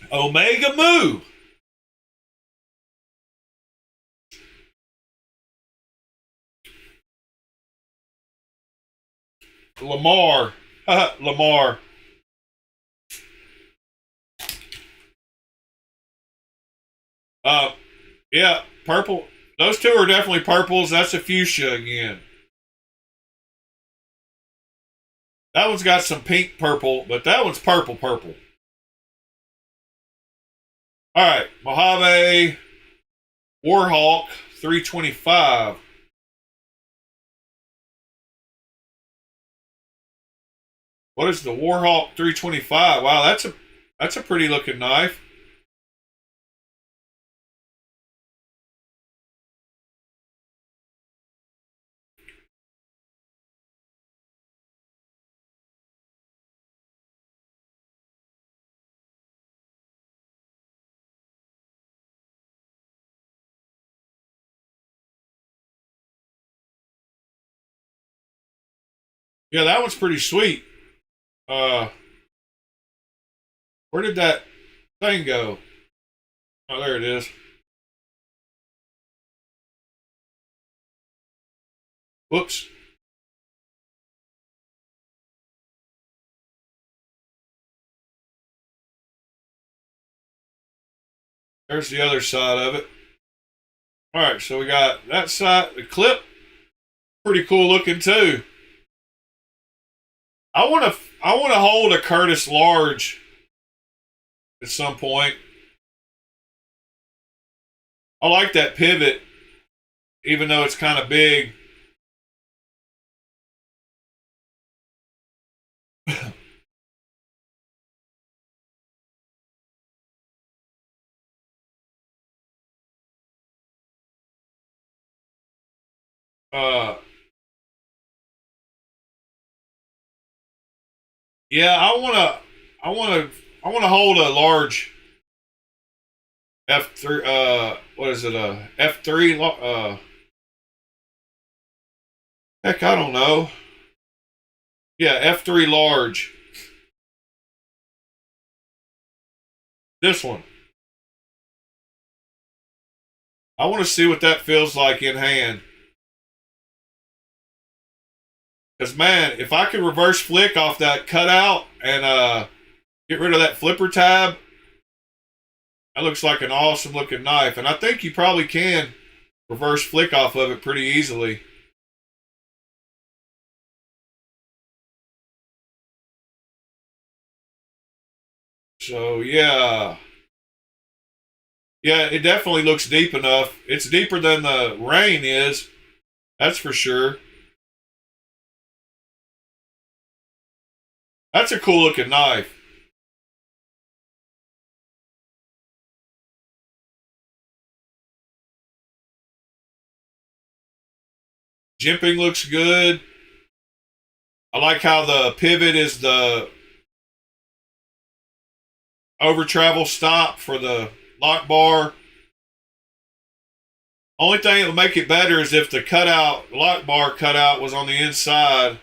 Omega Moo. Lamar. Lamar. Yeah, purple. Those two are definitely purples. That's a fuchsia again. That one's got some pink purple, but that one's purple purple. All right, Mojave Warhawk 325. What is the Warhawk 325? Wow, that's a pretty looking knife. Yeah, that one's pretty sweet. Where did that thing go? Oh, there it is. Whoops. There's the other side of it. All right, so we got that side. The clip, pretty cool looking too. I want to hold a Curtis large at some point. I like that pivot, even though it's kind of big. uh, yeah, I wanna hold a large F3. What is it? F3. Heck, I don't know. Yeah, F3 large. This one. I want to see what that feels like in hand. Because, man, if I could reverse flick off that cutout and get rid of that flipper tab, that looks like an awesome looking knife. And I think you probably can reverse flick off of it pretty easily. So, yeah. Yeah, it definitely looks deep enough. It's deeper than the rain is. That's for sure. That's a cool looking knife. Jimping looks good. I like how the pivot is the over travel stop for the lock bar. Only thing that would make it better is if the cutout, lock bar cutout was on the inside.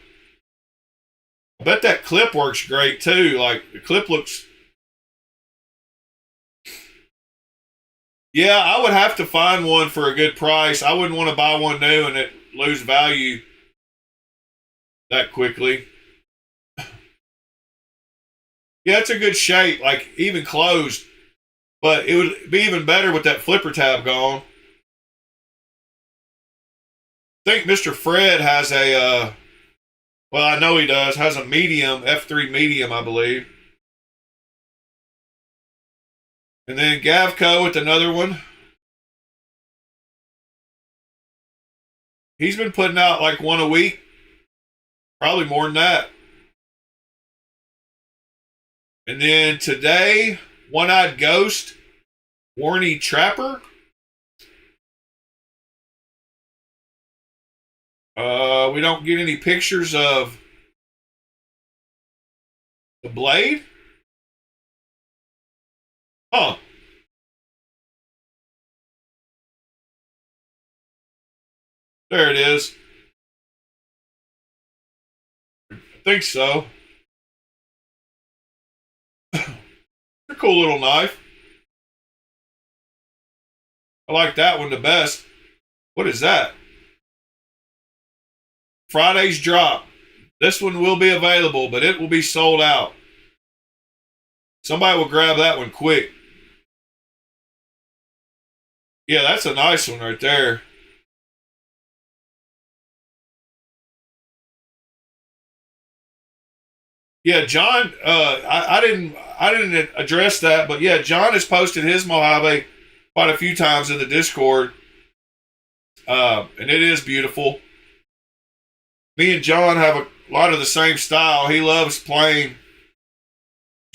I bet that clip works great too. Like the clip looks. Yeah, I would have to find one for a good price. I wouldn't want to buy one new and it lose value that quickly. Yeah, it's a good shape, like even closed. But it would be even better with that flipper tab gone. I think Mr. Fred has a, well, I know he does, has a medium, F3 medium, I believe. And then Gavco with another one. He's been putting out like one a week. Probably more than that. And then today, One-Eyed Ghost, Warney Trapper. We don't get any pictures of the blade. Huh. There it is. I think so. It's a cool little knife. I like that one the best. What is that? Friday's drop. This one will be available, but it will be sold out. Somebody will grab that one quick. Yeah, that's a nice one right there. Yeah, John. I didn't address that, but yeah, John has posted his Mojave quite a few times in the Discord, and it is beautiful. Me and John have a lot of the same style. He loves playing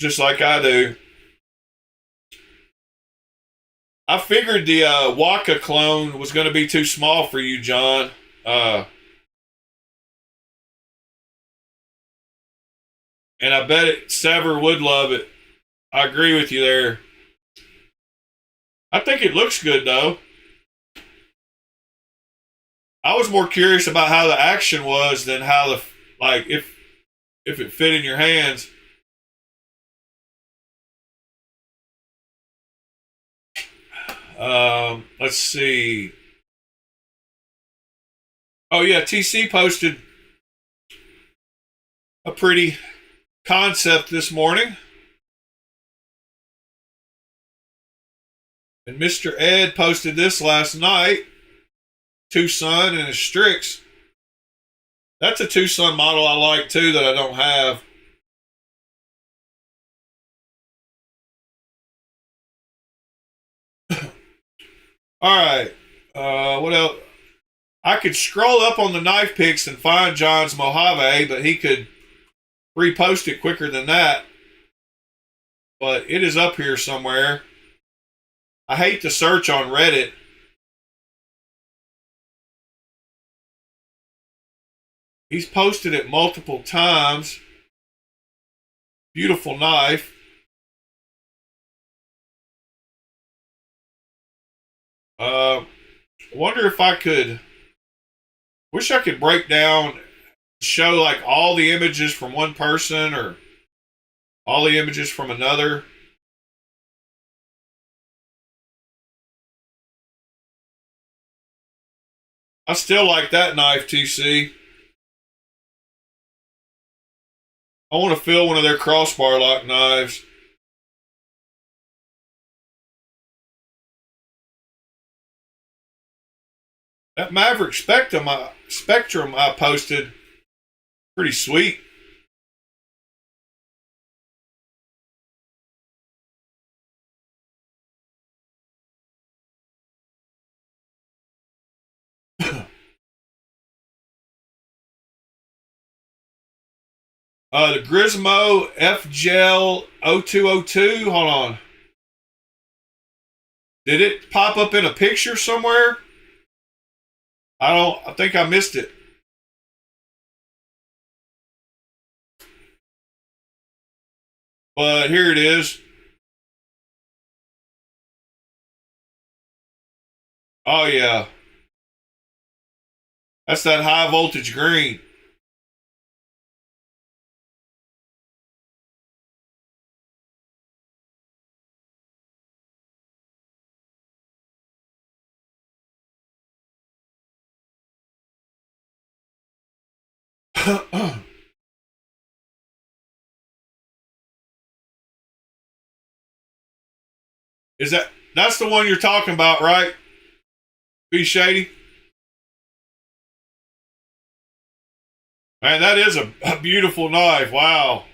just like I do. I figured the Waka clone was going to be too small for you, John. And I bet Sever would love it. I agree with you there. I think it looks good, though. I was more curious about how the action was than how like if it fit in your hands. Let's see. Oh yeah, TC posted a pretty concept this morning. And Mr. Ed posted this last night. Tucson and a Strix. That's a Tucson model I like too that I don't have. All right. What else? I could scroll up on the knife picks and find John's Mojave, but he could repost it quicker than that. But it is up here somewhere. I hate to search on Reddit. He's posted it multiple times. Beautiful knife. I wonder if I could. Wish I could break down, show like all the images from one person or all the images from another. I still like that knife, TC. I want to fill one of their crossbar lock knives. That Maverick Spectrum I posted, pretty sweet. The Grismo F-Gel 0202. Hold on. Did it pop up in a picture somewhere? I think I missed it. But here it is. Oh yeah. That's that high voltage green. That's the one you're talking about, right? Be Shady. Man, that is a beautiful knife. Wow.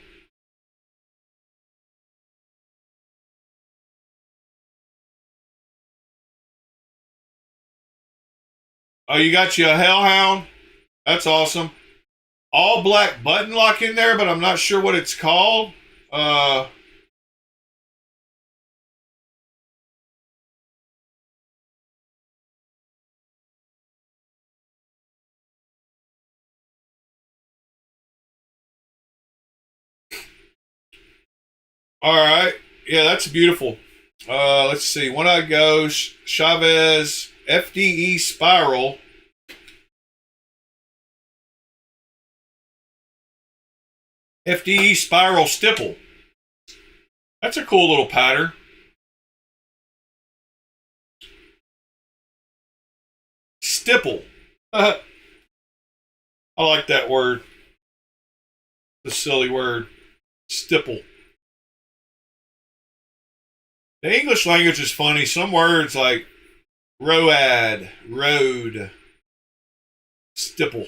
Oh, you got you a Hellhound? That's awesome. All black button lock in there, but I'm not sure what it's called. All right. Yeah, that's beautiful. Let's see. One I go Chavez FDE Spiral. FDE Spiral Stipple. That's a cool little pattern. Stipple. I like that word. The silly word. Stipple. The English language is funny. Some words like road, stipple.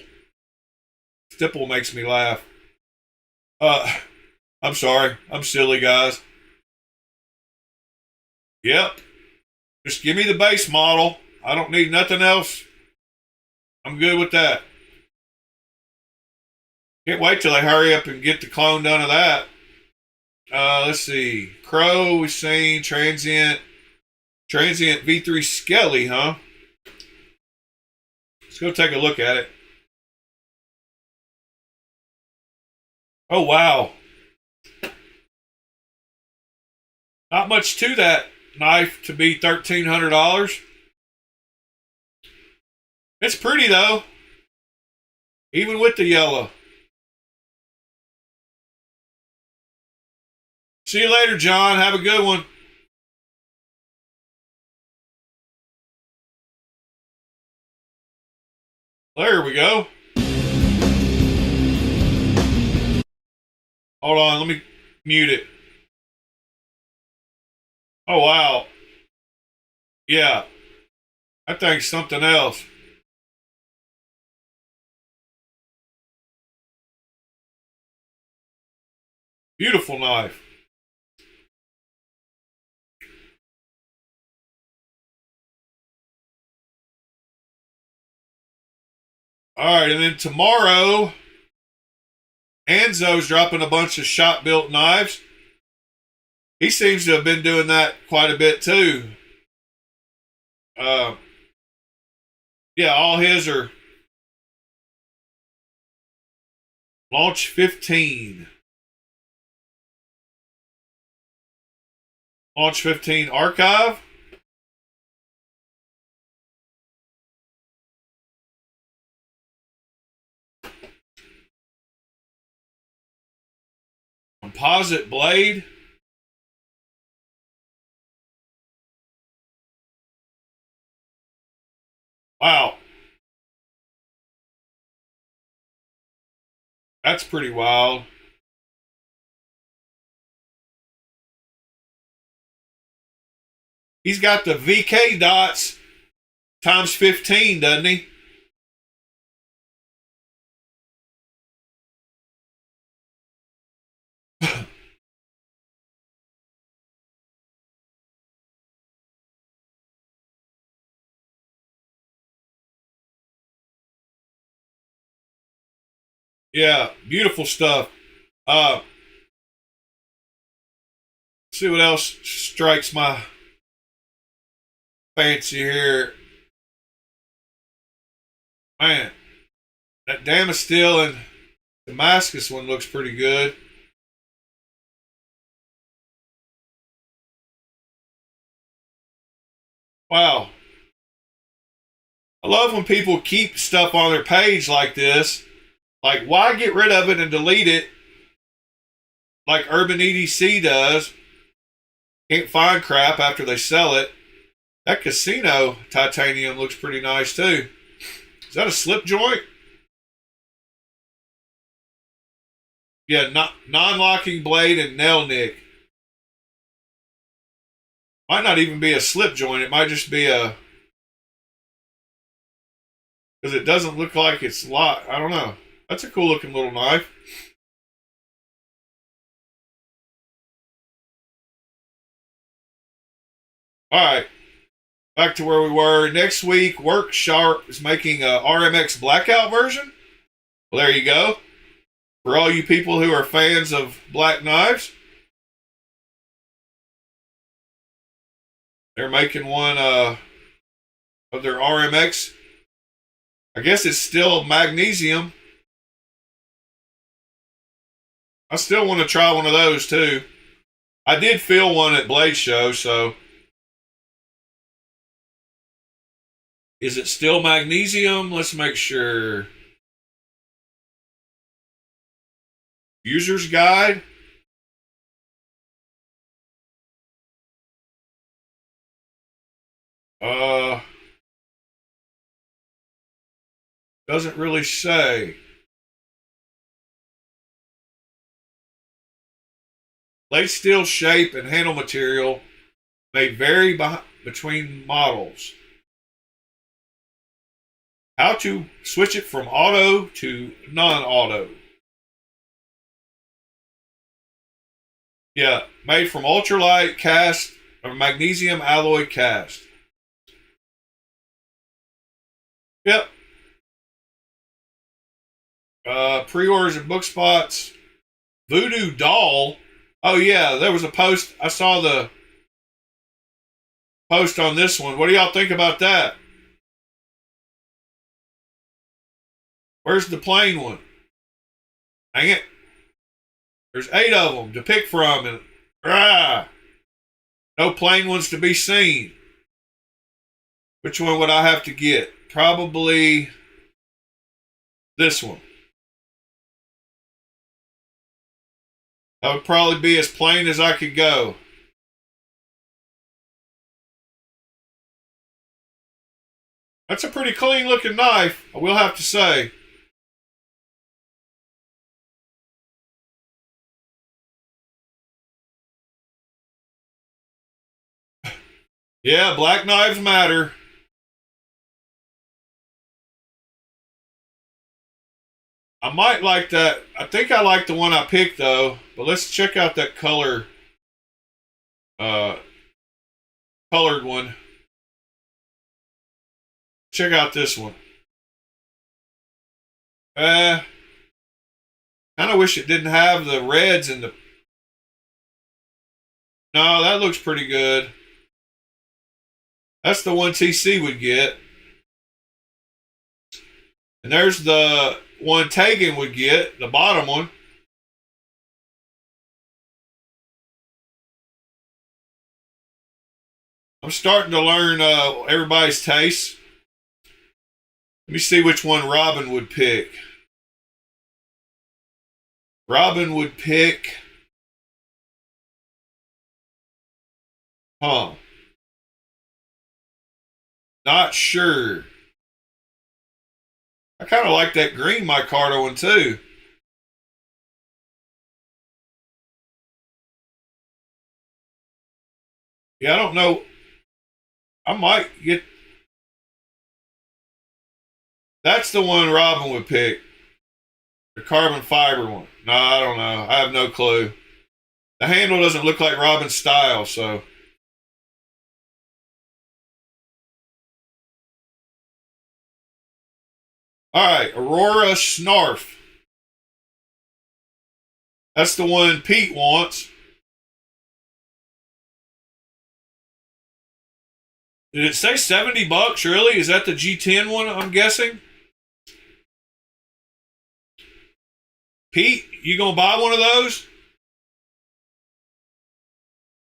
Stipple makes me laugh. I'm sorry. I'm silly, guys. Yep. Just give me the base model. I don't need nothing else. I'm good with that. Can't wait till they hurry up and get the clone done of that. Let's see. Crow, we've seen. Transient V3 Skelly, huh? Let's go take a look at it. Oh, wow. Not much to that knife to be $1,300. It's pretty, though. Even with the yellow. See you later, John. Have a good one. There we go. Hold on, let me mute it. Oh, wow. Yeah. That thing's something else. Beautiful knife. All right, and then tomorrow, Anzo's dropping a bunch of shop-built knives. He seems to have been doing that quite a bit too. Yeah, all his are Launch 15. Launch 15 archive. Composite blade. Wow. That's pretty wild. He's got the VK dots times 15, doesn't he? Yeah, beautiful stuff. See what else strikes my fancy here. Man, that Damascus and Damascus one looks pretty good. Wow. I love when people keep stuff on their page like this. Like, why get rid of it and delete it like Urban EDC does? Can't find crap after they sell it. That Casino titanium looks pretty nice too. Is that a slip joint? Yeah, non-locking blade and nail nick. Might not even be a slip joint. It might just be a... because it doesn't look like it's locked. I don't know. That's a cool looking little knife. All right. Back to where we were. Next week, Work Sharp is making a RMX Blackout version. Well, there you go. For all you people who are fans of black knives, they're making one of their RMX. I guess it's still magnesium. I still want to try one of those too. I did feel one at Blade Show, so... is it still magnesium? Let's make sure. User's guide. Doesn't really say. Blade steel shape and handle material may vary between models. How to switch it from auto to non-auto. Yeah, made from ultralight cast or magnesium alloy cast. Yep. Pre-orders and book spots. Voodoo Doll. Oh yeah, there was a post. I saw the post on this one. What do y'all think about that? Where's the plain one? Dang it. There's 8 of them to pick from, and no plain ones to be seen. Which one would I have to get? Probably this one. That would probably be as plain as I could go. That's a pretty clean looking knife, I will have to say. Yeah, black knives matter. I might like that. I think I like the one I picked though. But let's check out that colored one. Check out this one. Kind of wish it didn't have the reds in the. No, that looks pretty good. That's the one TC would get. And there's the one Tegan would get, the bottom one. I'm starting to learn everybody's taste. Let me see which one Robin would pick. Robin would pick. Huh. Not sure. I kind of like that green micarta one too. Yeah, I don't know. I might get. That's the one Robin would pick. The carbon fiber one. No, I don't know. I have no clue. The handle doesn't look like Robin's style, so. Alright, Aurora Snarf. That's the one Pete wants. Did it say $70 really? Is that the G10 one, I'm guessing? Pete, you gonna buy one of those?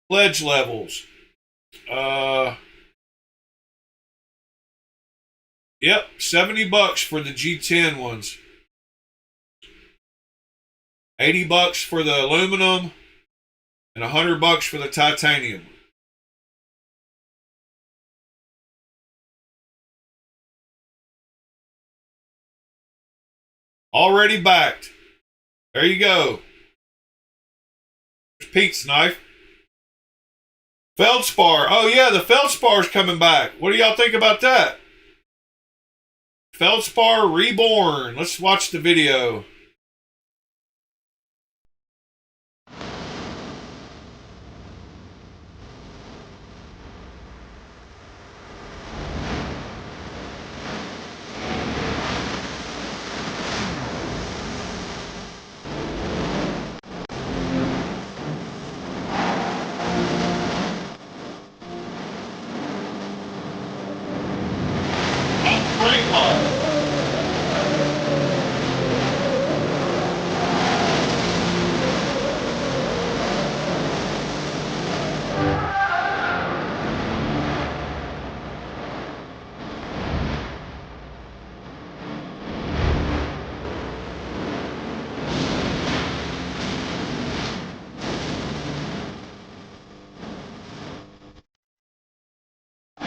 Pledge levels. Yep, $70 for the G10 ones. $80 for the aluminum and $100 for the titanium. Already backed. There you go. There's Pete's knife. Feldspar. Oh yeah, the Feldspar's coming back. What do y'all think about that? Feldspar Reborn. Let's watch the video.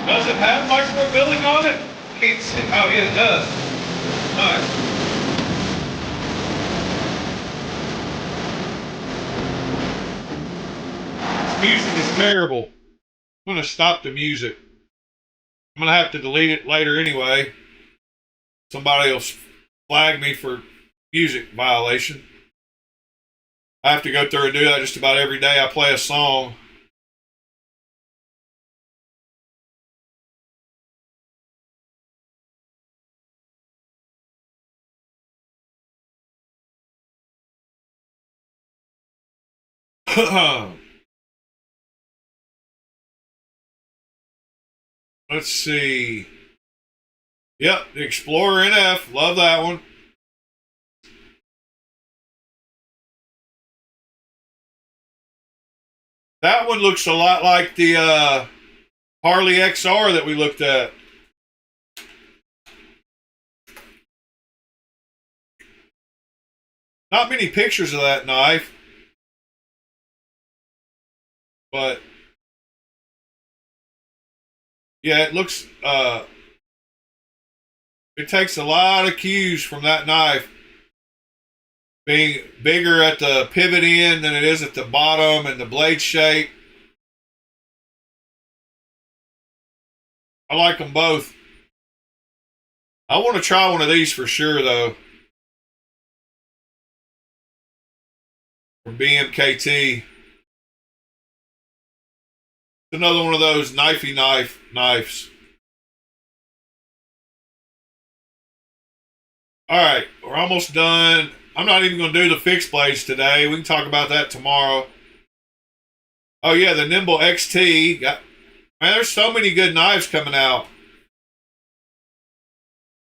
Does it have micro billing on it? Can't see. Oh, yeah, it does. Nice. This music is terrible. I'm going to stop the music. I'm going to have to delete it later anyway. Somebody will flag me for music violation. I have to go through and do that just about every day I play a song. Let's see. Yep, the Explorer NF. Love that one. That one looks a lot like the Harley XR that we looked at. Not many pictures of that knife. But yeah, it looks it takes a lot of cues from that knife being bigger at the pivot end than it is at the bottom, and the blade shape. I like them both. I want to try one of these for sure, though. From BMKT. Another one of those knifey knives. Alright, we're almost done. I'm not even going to do the fixed blades today. We can talk about that tomorrow. Oh yeah, the Nimble XT. Man, there's so many good knives coming out.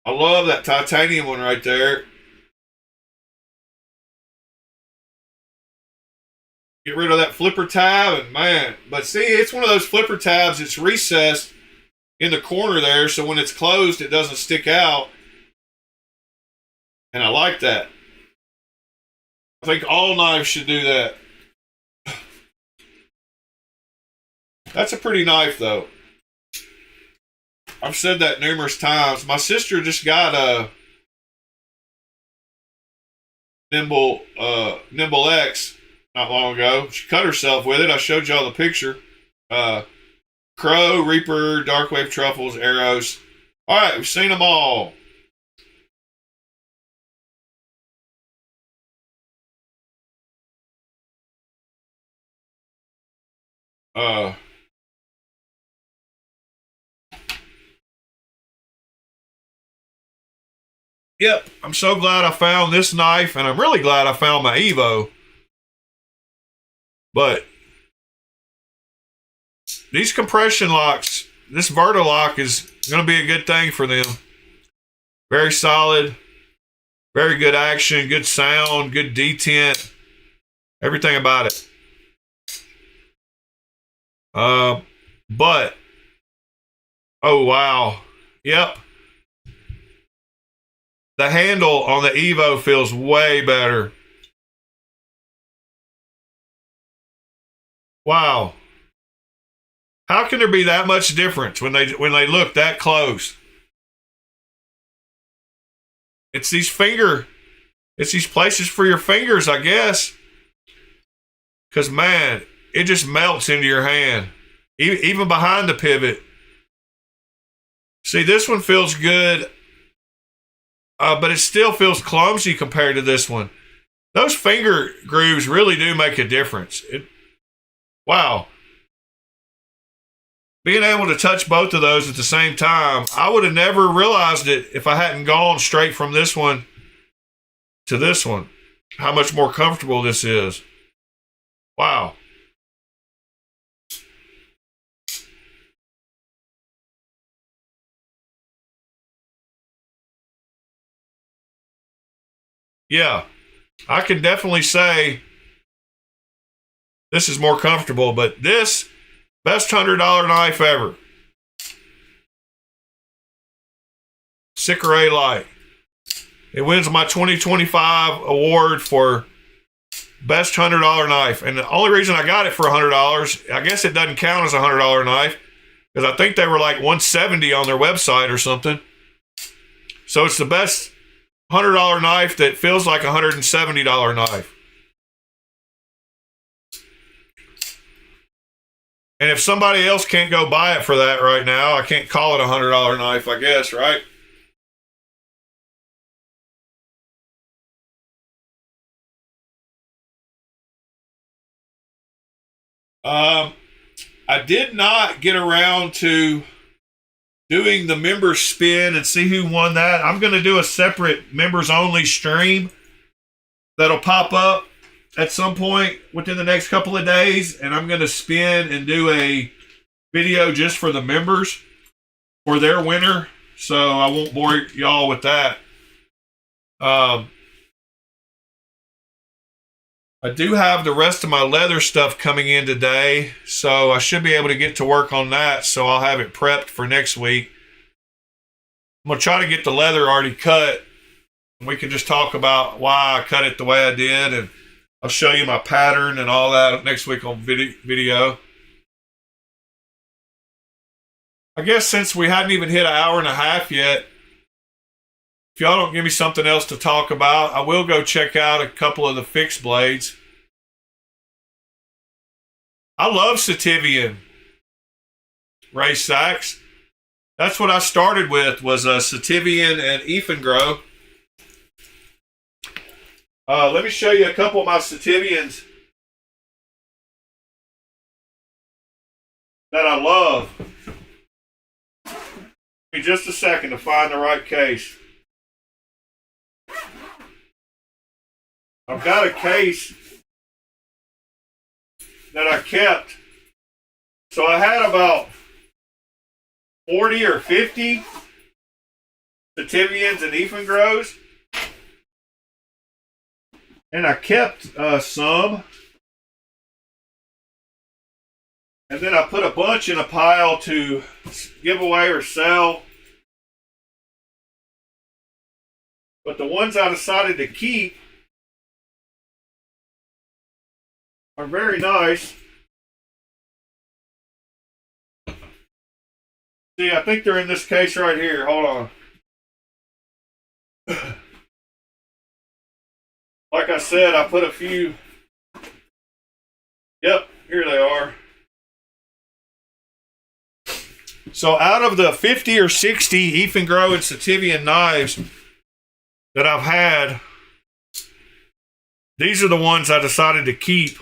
I love that titanium one right there. Get rid of that flipper tab, and man, but see, it's one of those flipper tabs. It's recessed in the corner there, so when it's closed, it doesn't stick out. And I like that. I think all knives should do that. That's a pretty knife, though. I've said that numerous times. My sister just got a Nimble X not long ago. She cut herself with it. I showed y'all the picture. Crow, Reaper, Darkwave Truffles, arrows. All right, we've seen them all. Yep, I'm so glad I found this knife, and I'm really glad I found my Evo. But these compression locks, this Vertilock is going to be a good thing for them. Very solid, very good action, good sound, good detent, everything about it. But, oh wow, yep. The handle on the Evo feels way better. Wow. How can there be that much difference when they look that close? It's these places for your fingers, I guess. Because, man, it just melts into your hand. Even behind the pivot. See, this one feels good. But it still feels clumsy compared to this one. Those finger grooves really do make a difference. Wow. Being able to touch both of those at the same time, I would have never realized it if I hadn't gone straight from this one to this one. How much more comfortable this is. Wow. Yeah, I can definitely say this is more comfortable, but this, best $100 knife ever. Sycamore Light. It wins my 2025 award for best $100 knife. And the only reason I got it for $100, I guess it doesn't count as a $100 knife, because I think they were like $170 on their website or something. So it's the best $100 knife that feels like a $170 knife. And if somebody else can't go buy it for that right now, I can't call it a $100 knife, I guess, right? I did not get around to doing the members spin and see who won that. I'm going to do a separate members only stream that'll pop up at some point within the next couple of days, and I'm going to spin and do a video just for the members for their winner, so I won't bore y'all with that. I do have the rest of my leather stuff coming in today, so I should be able to get to work on that, so I'll have it prepped for next week. I'm going to try to get the leather already cut. We can just talk about why I cut it the way I did, and I'll show you my pattern and all that next week on video. I guess since we hadn't even hit an hour and a half yet, if y'all don't give me something else to talk about, I will go check out a couple of the fixed blades. I love Sativian race sacks. That's what I started with, was a Sativian and Ifengro. Let me show you a couple of my Sativians that I love. Give me just a second to find the right case. I've got a case that I kept. So I had about 40 or 50 Sativians and Ifengros. And I kept some. And then I put a bunch in a pile to give away or sell. But the ones I decided to keep are very nice. See, I think they're in this case right here. Hold on. Like I said, I put a few. Yep, here they are. So out of the 50 or 60 Ifengro and Sativian knives that I've had, these are the ones I decided to keep.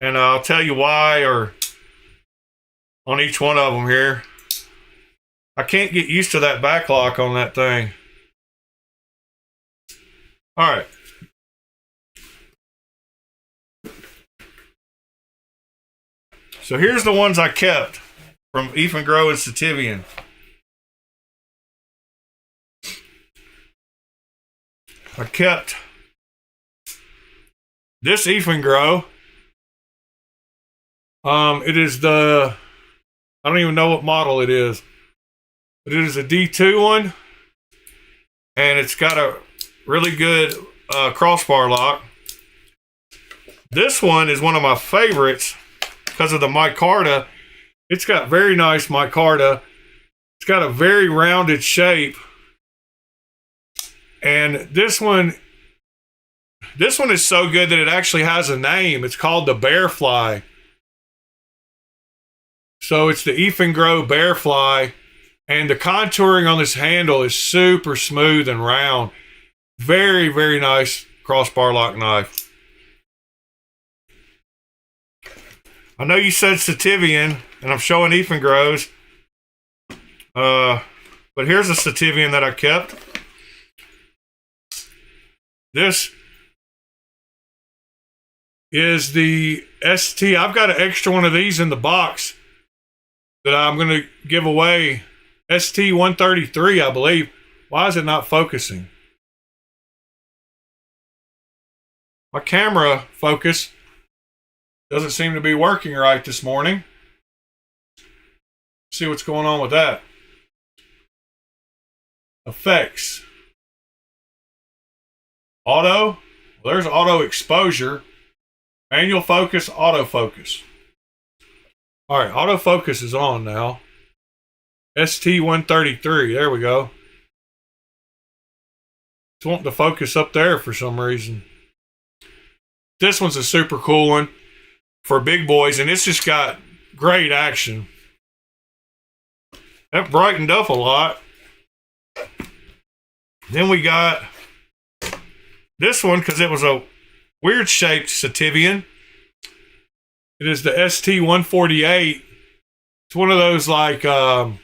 And I'll tell you why, or on each one of them here. I can't get used to that back lock on that thing. All right. So here's the ones I kept from Ifengro and Sativian. I kept this Ifengro. It is the, I don't even know what model it is, but it is a D2 one, and it's got a really good crossbar lock. This one is one of my favorites because of the micarta. It's got very nice micarta. It's got a very rounded shape. And this one is so good that it actually has a name. It's called the Bearfly. So it's the Ifengro Bearfly, and the contouring on this handle is super smooth and round. Very, very nice crossbar lock knife. I know you said Sativian, and I'm showing Ifengros. But here's a Sativian that I kept. This is the ST. I've got an extra one of these in the box that I'm going to give away. ST-133, I believe. Why is it not focusing? My camera focus doesn't seem to be working right this morning. See what's going on with that. Effects. Auto. Well, there's auto exposure. Manual focus, autofocus. All right, autofocus is on now. ST-133, there we go. It's wanting to focus up there for some reason. This one's a super cool one for big boys, and it's just got great action. That brightened up a lot. Then we got this one, because it was a weird shaped Sativian. It is the ST-148. It's one of those, like, I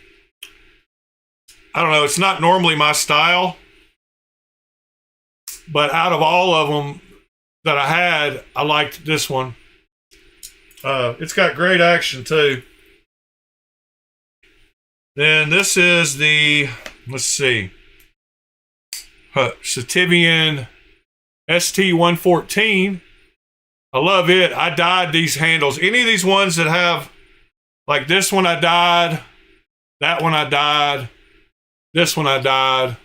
don't know, it's not normally my style, but out of all of them that I had, I liked this one. It's got great action too. Then this is the, let's see, Sativian ST-114. I love it. I dyed these handles. Any of these ones that have, like this one I dyed, that one I dyed, this one I dyed.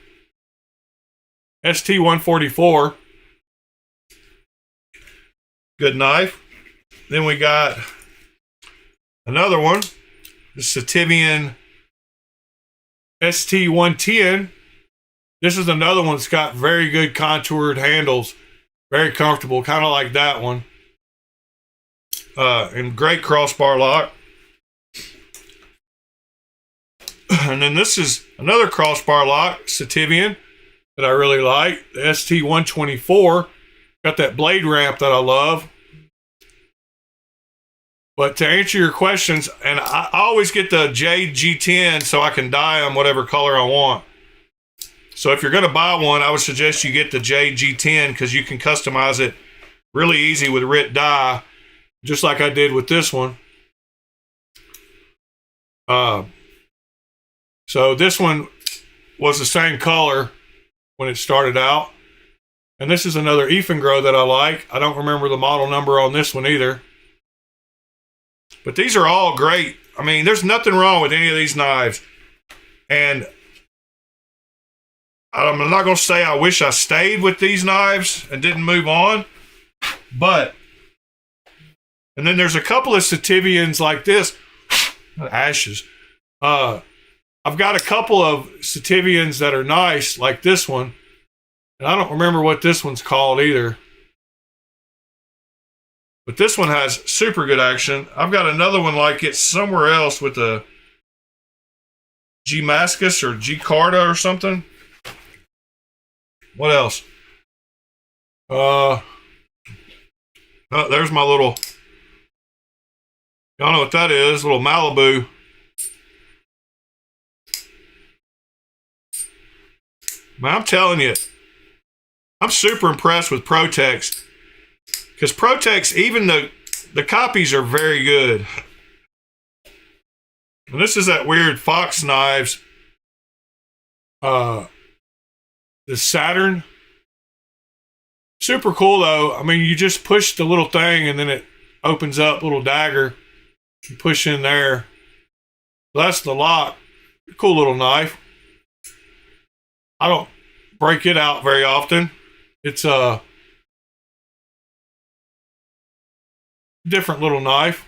ST-144. Good knife. Then we got Another one, the Sativian ST110. This is another one that's got very good contoured handles. Very comfortable, kind of like that one. And great crossbar lock. And then this is another crossbar lock, Sativian, that I really like. The ST124. Got that blade ramp that I love. But to answer your questions, and I always get the JG10 so I can dye them whatever color I want. So if you're going to buy one, I would suggest you get the JG10 because you can customize it really easy with RIT dye, just like I did with this one. So this one was the same color when it started out. And this is another Ifengro that I like. I don't remember the model number on this one either. But these are all great. I mean, there's nothing wrong with any of these knives. And I'm not going to say I wish I stayed with these knives and didn't move on. But, and then there's a couple of Sativians like this. Ashes. I've got a couple of Sativians that are nice, like this one. And I don't remember what this one's called either. But this one has super good action. I've got another one like it somewhere else with a G Mascus or G Carta or something. What else? Oh, there's my little, y'all know what that is, little Malibu. Man, I'm telling you, I'm super impressed with Protex. Because Protex, even the copies are very good. And this is that weird Fox Knives. The Saturn. Super cool though. I mean, you just push the little thing and then it opens up, little dagger. You push in there. That's the lock. Cool little knife. I don't break it out very often. It's a different little knife.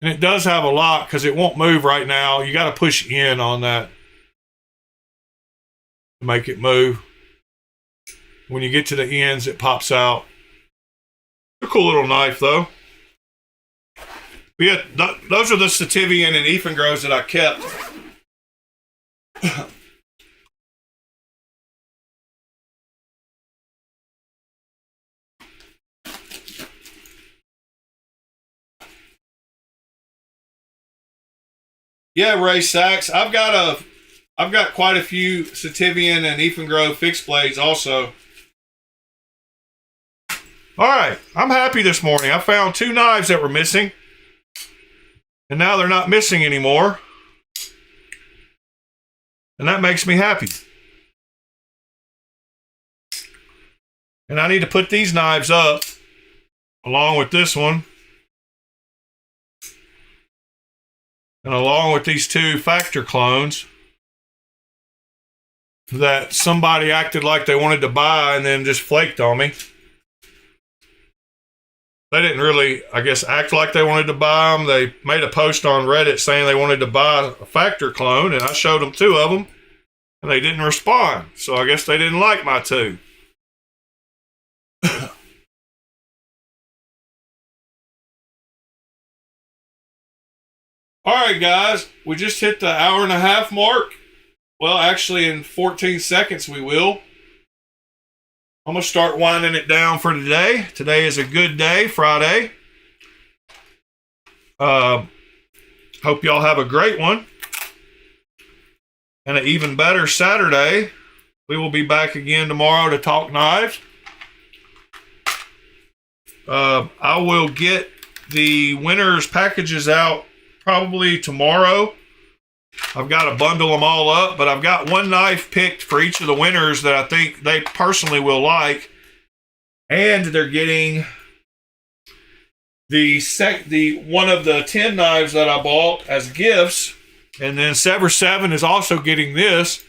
And it does have a lock because it won't move right now. You got to push in on that to make it move. When you get to the ends, it pops out. It's a cool little knife though. But yeah, those are the Sativian and Ifengros that I kept. Yeah, Ray Sachs. I've got quite a few Sativian and Ifengro fixed blades also. All right, I'm happy this morning. I found 2 knives that were missing, and now they're not missing anymore, and that makes me happy. And I need to put these knives up along with this one. And along with these 2 factor clones that somebody acted like they wanted to buy and then just flaked on me. They didn't really, I guess, act like they wanted to buy them. They made a post on Reddit saying they wanted to buy a factor clone, and I showed them 2 of them, and they didn't respond. So I guess they didn't like my 2. All right, guys, we just hit the hour-and-a-half mark. Well, actually, in 14 seconds, we will. I'm going to start winding it down for today. Today is a good day, Friday. Hope y'all have a great one. And an even better Saturday. We will be back again tomorrow to talk knives. I will get the winners' packages out probably tomorrow. I've got to bundle them all up, but I've got 1 knife picked for each of the winners that I think they personally will like. And they're getting the one of the 10 knives that I bought as gifts. And then Sever 7 is also getting this.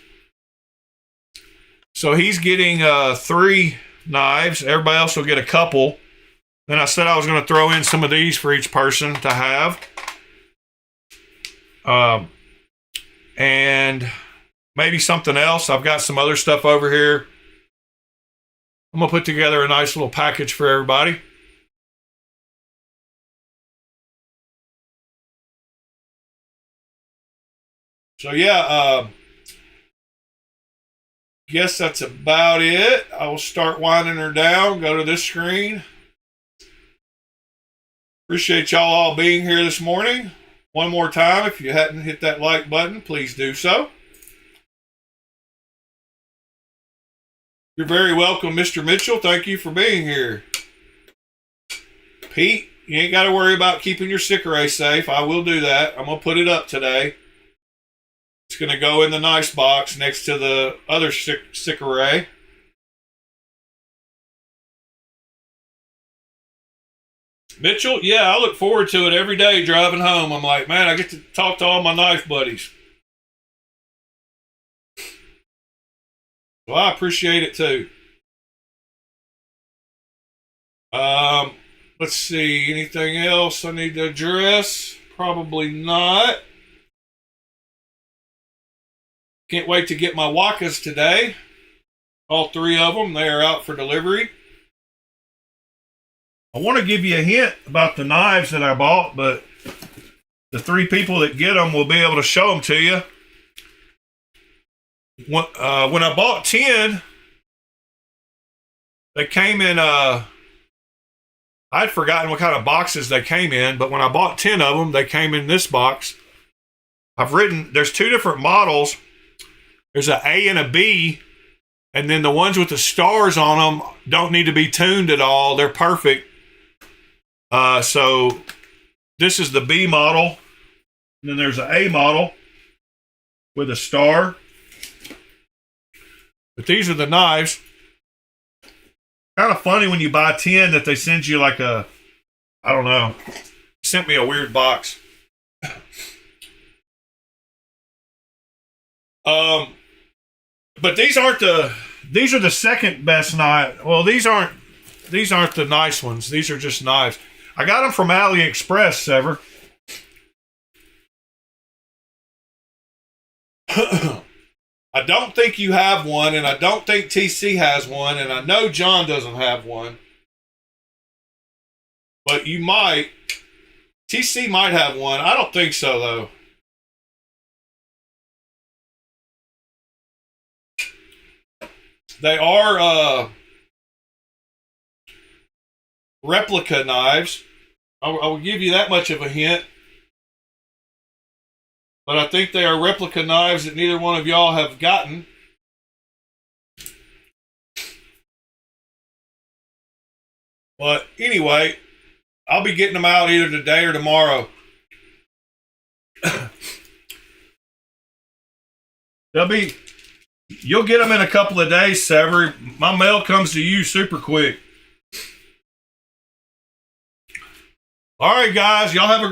So he's getting 3 knives. Everybody else will get a couple. Then I said I was going to throw in some of these for each person to have. And maybe something else. I've got some other stuff over here. I'm going to put together a nice little package for everybody. So yeah, guess that's about it. I will start winding her down. Go to this screen. Appreciate y'all all being here this morning. One more time, if you hadn't hit that like button, please do so. You're very welcome, Mr. Mitchell. Thank you for being here. Pete, you ain't got to worry about keeping your stick array safe. I will do that. I'm going to put it up today. It's going to go in the nice box next to the other stick array. Mitchell, yeah, I look forward to it every day driving home. I'm like, man, I get to talk to all my knife buddies. Well, I appreciate it too. Let's see, anything else I need to address? Probably not. Can't wait to get my Wakas today. All three of them, they are out for delivery. I want to give you a hint about the knives that I bought, but the three people that get them will be able to show them to you. When I bought 10, they came in, I'd forgotten what kind of boxes they came in, but when I bought 10 of them, they came in this box. There's two different models. There's an A and a B, and then the ones with the stars on them don't need to be tuned at all. They're perfect. So this is the B model, and then there's an A model with a star. But these are the knives. Kind of funny when you buy 10 that they send you like a, I don't know, sent me a weird box. But these are the second best knife. Well, these aren't the nice ones. These are just knives. I got them from AliExpress, Sever. I don't think you have one, and I don't think TC has one, and I know John doesn't have one. But you might. TC might have one. I don't think so, though. They are replica knives. I will give you that much of a hint. But I think they are replica knives that neither one of y'all have gotten. But anyway, I'll be getting them out either today or tomorrow. You'll get them in a couple of days, Sever. My mail comes to you super quick. All right, guys. Y'all have a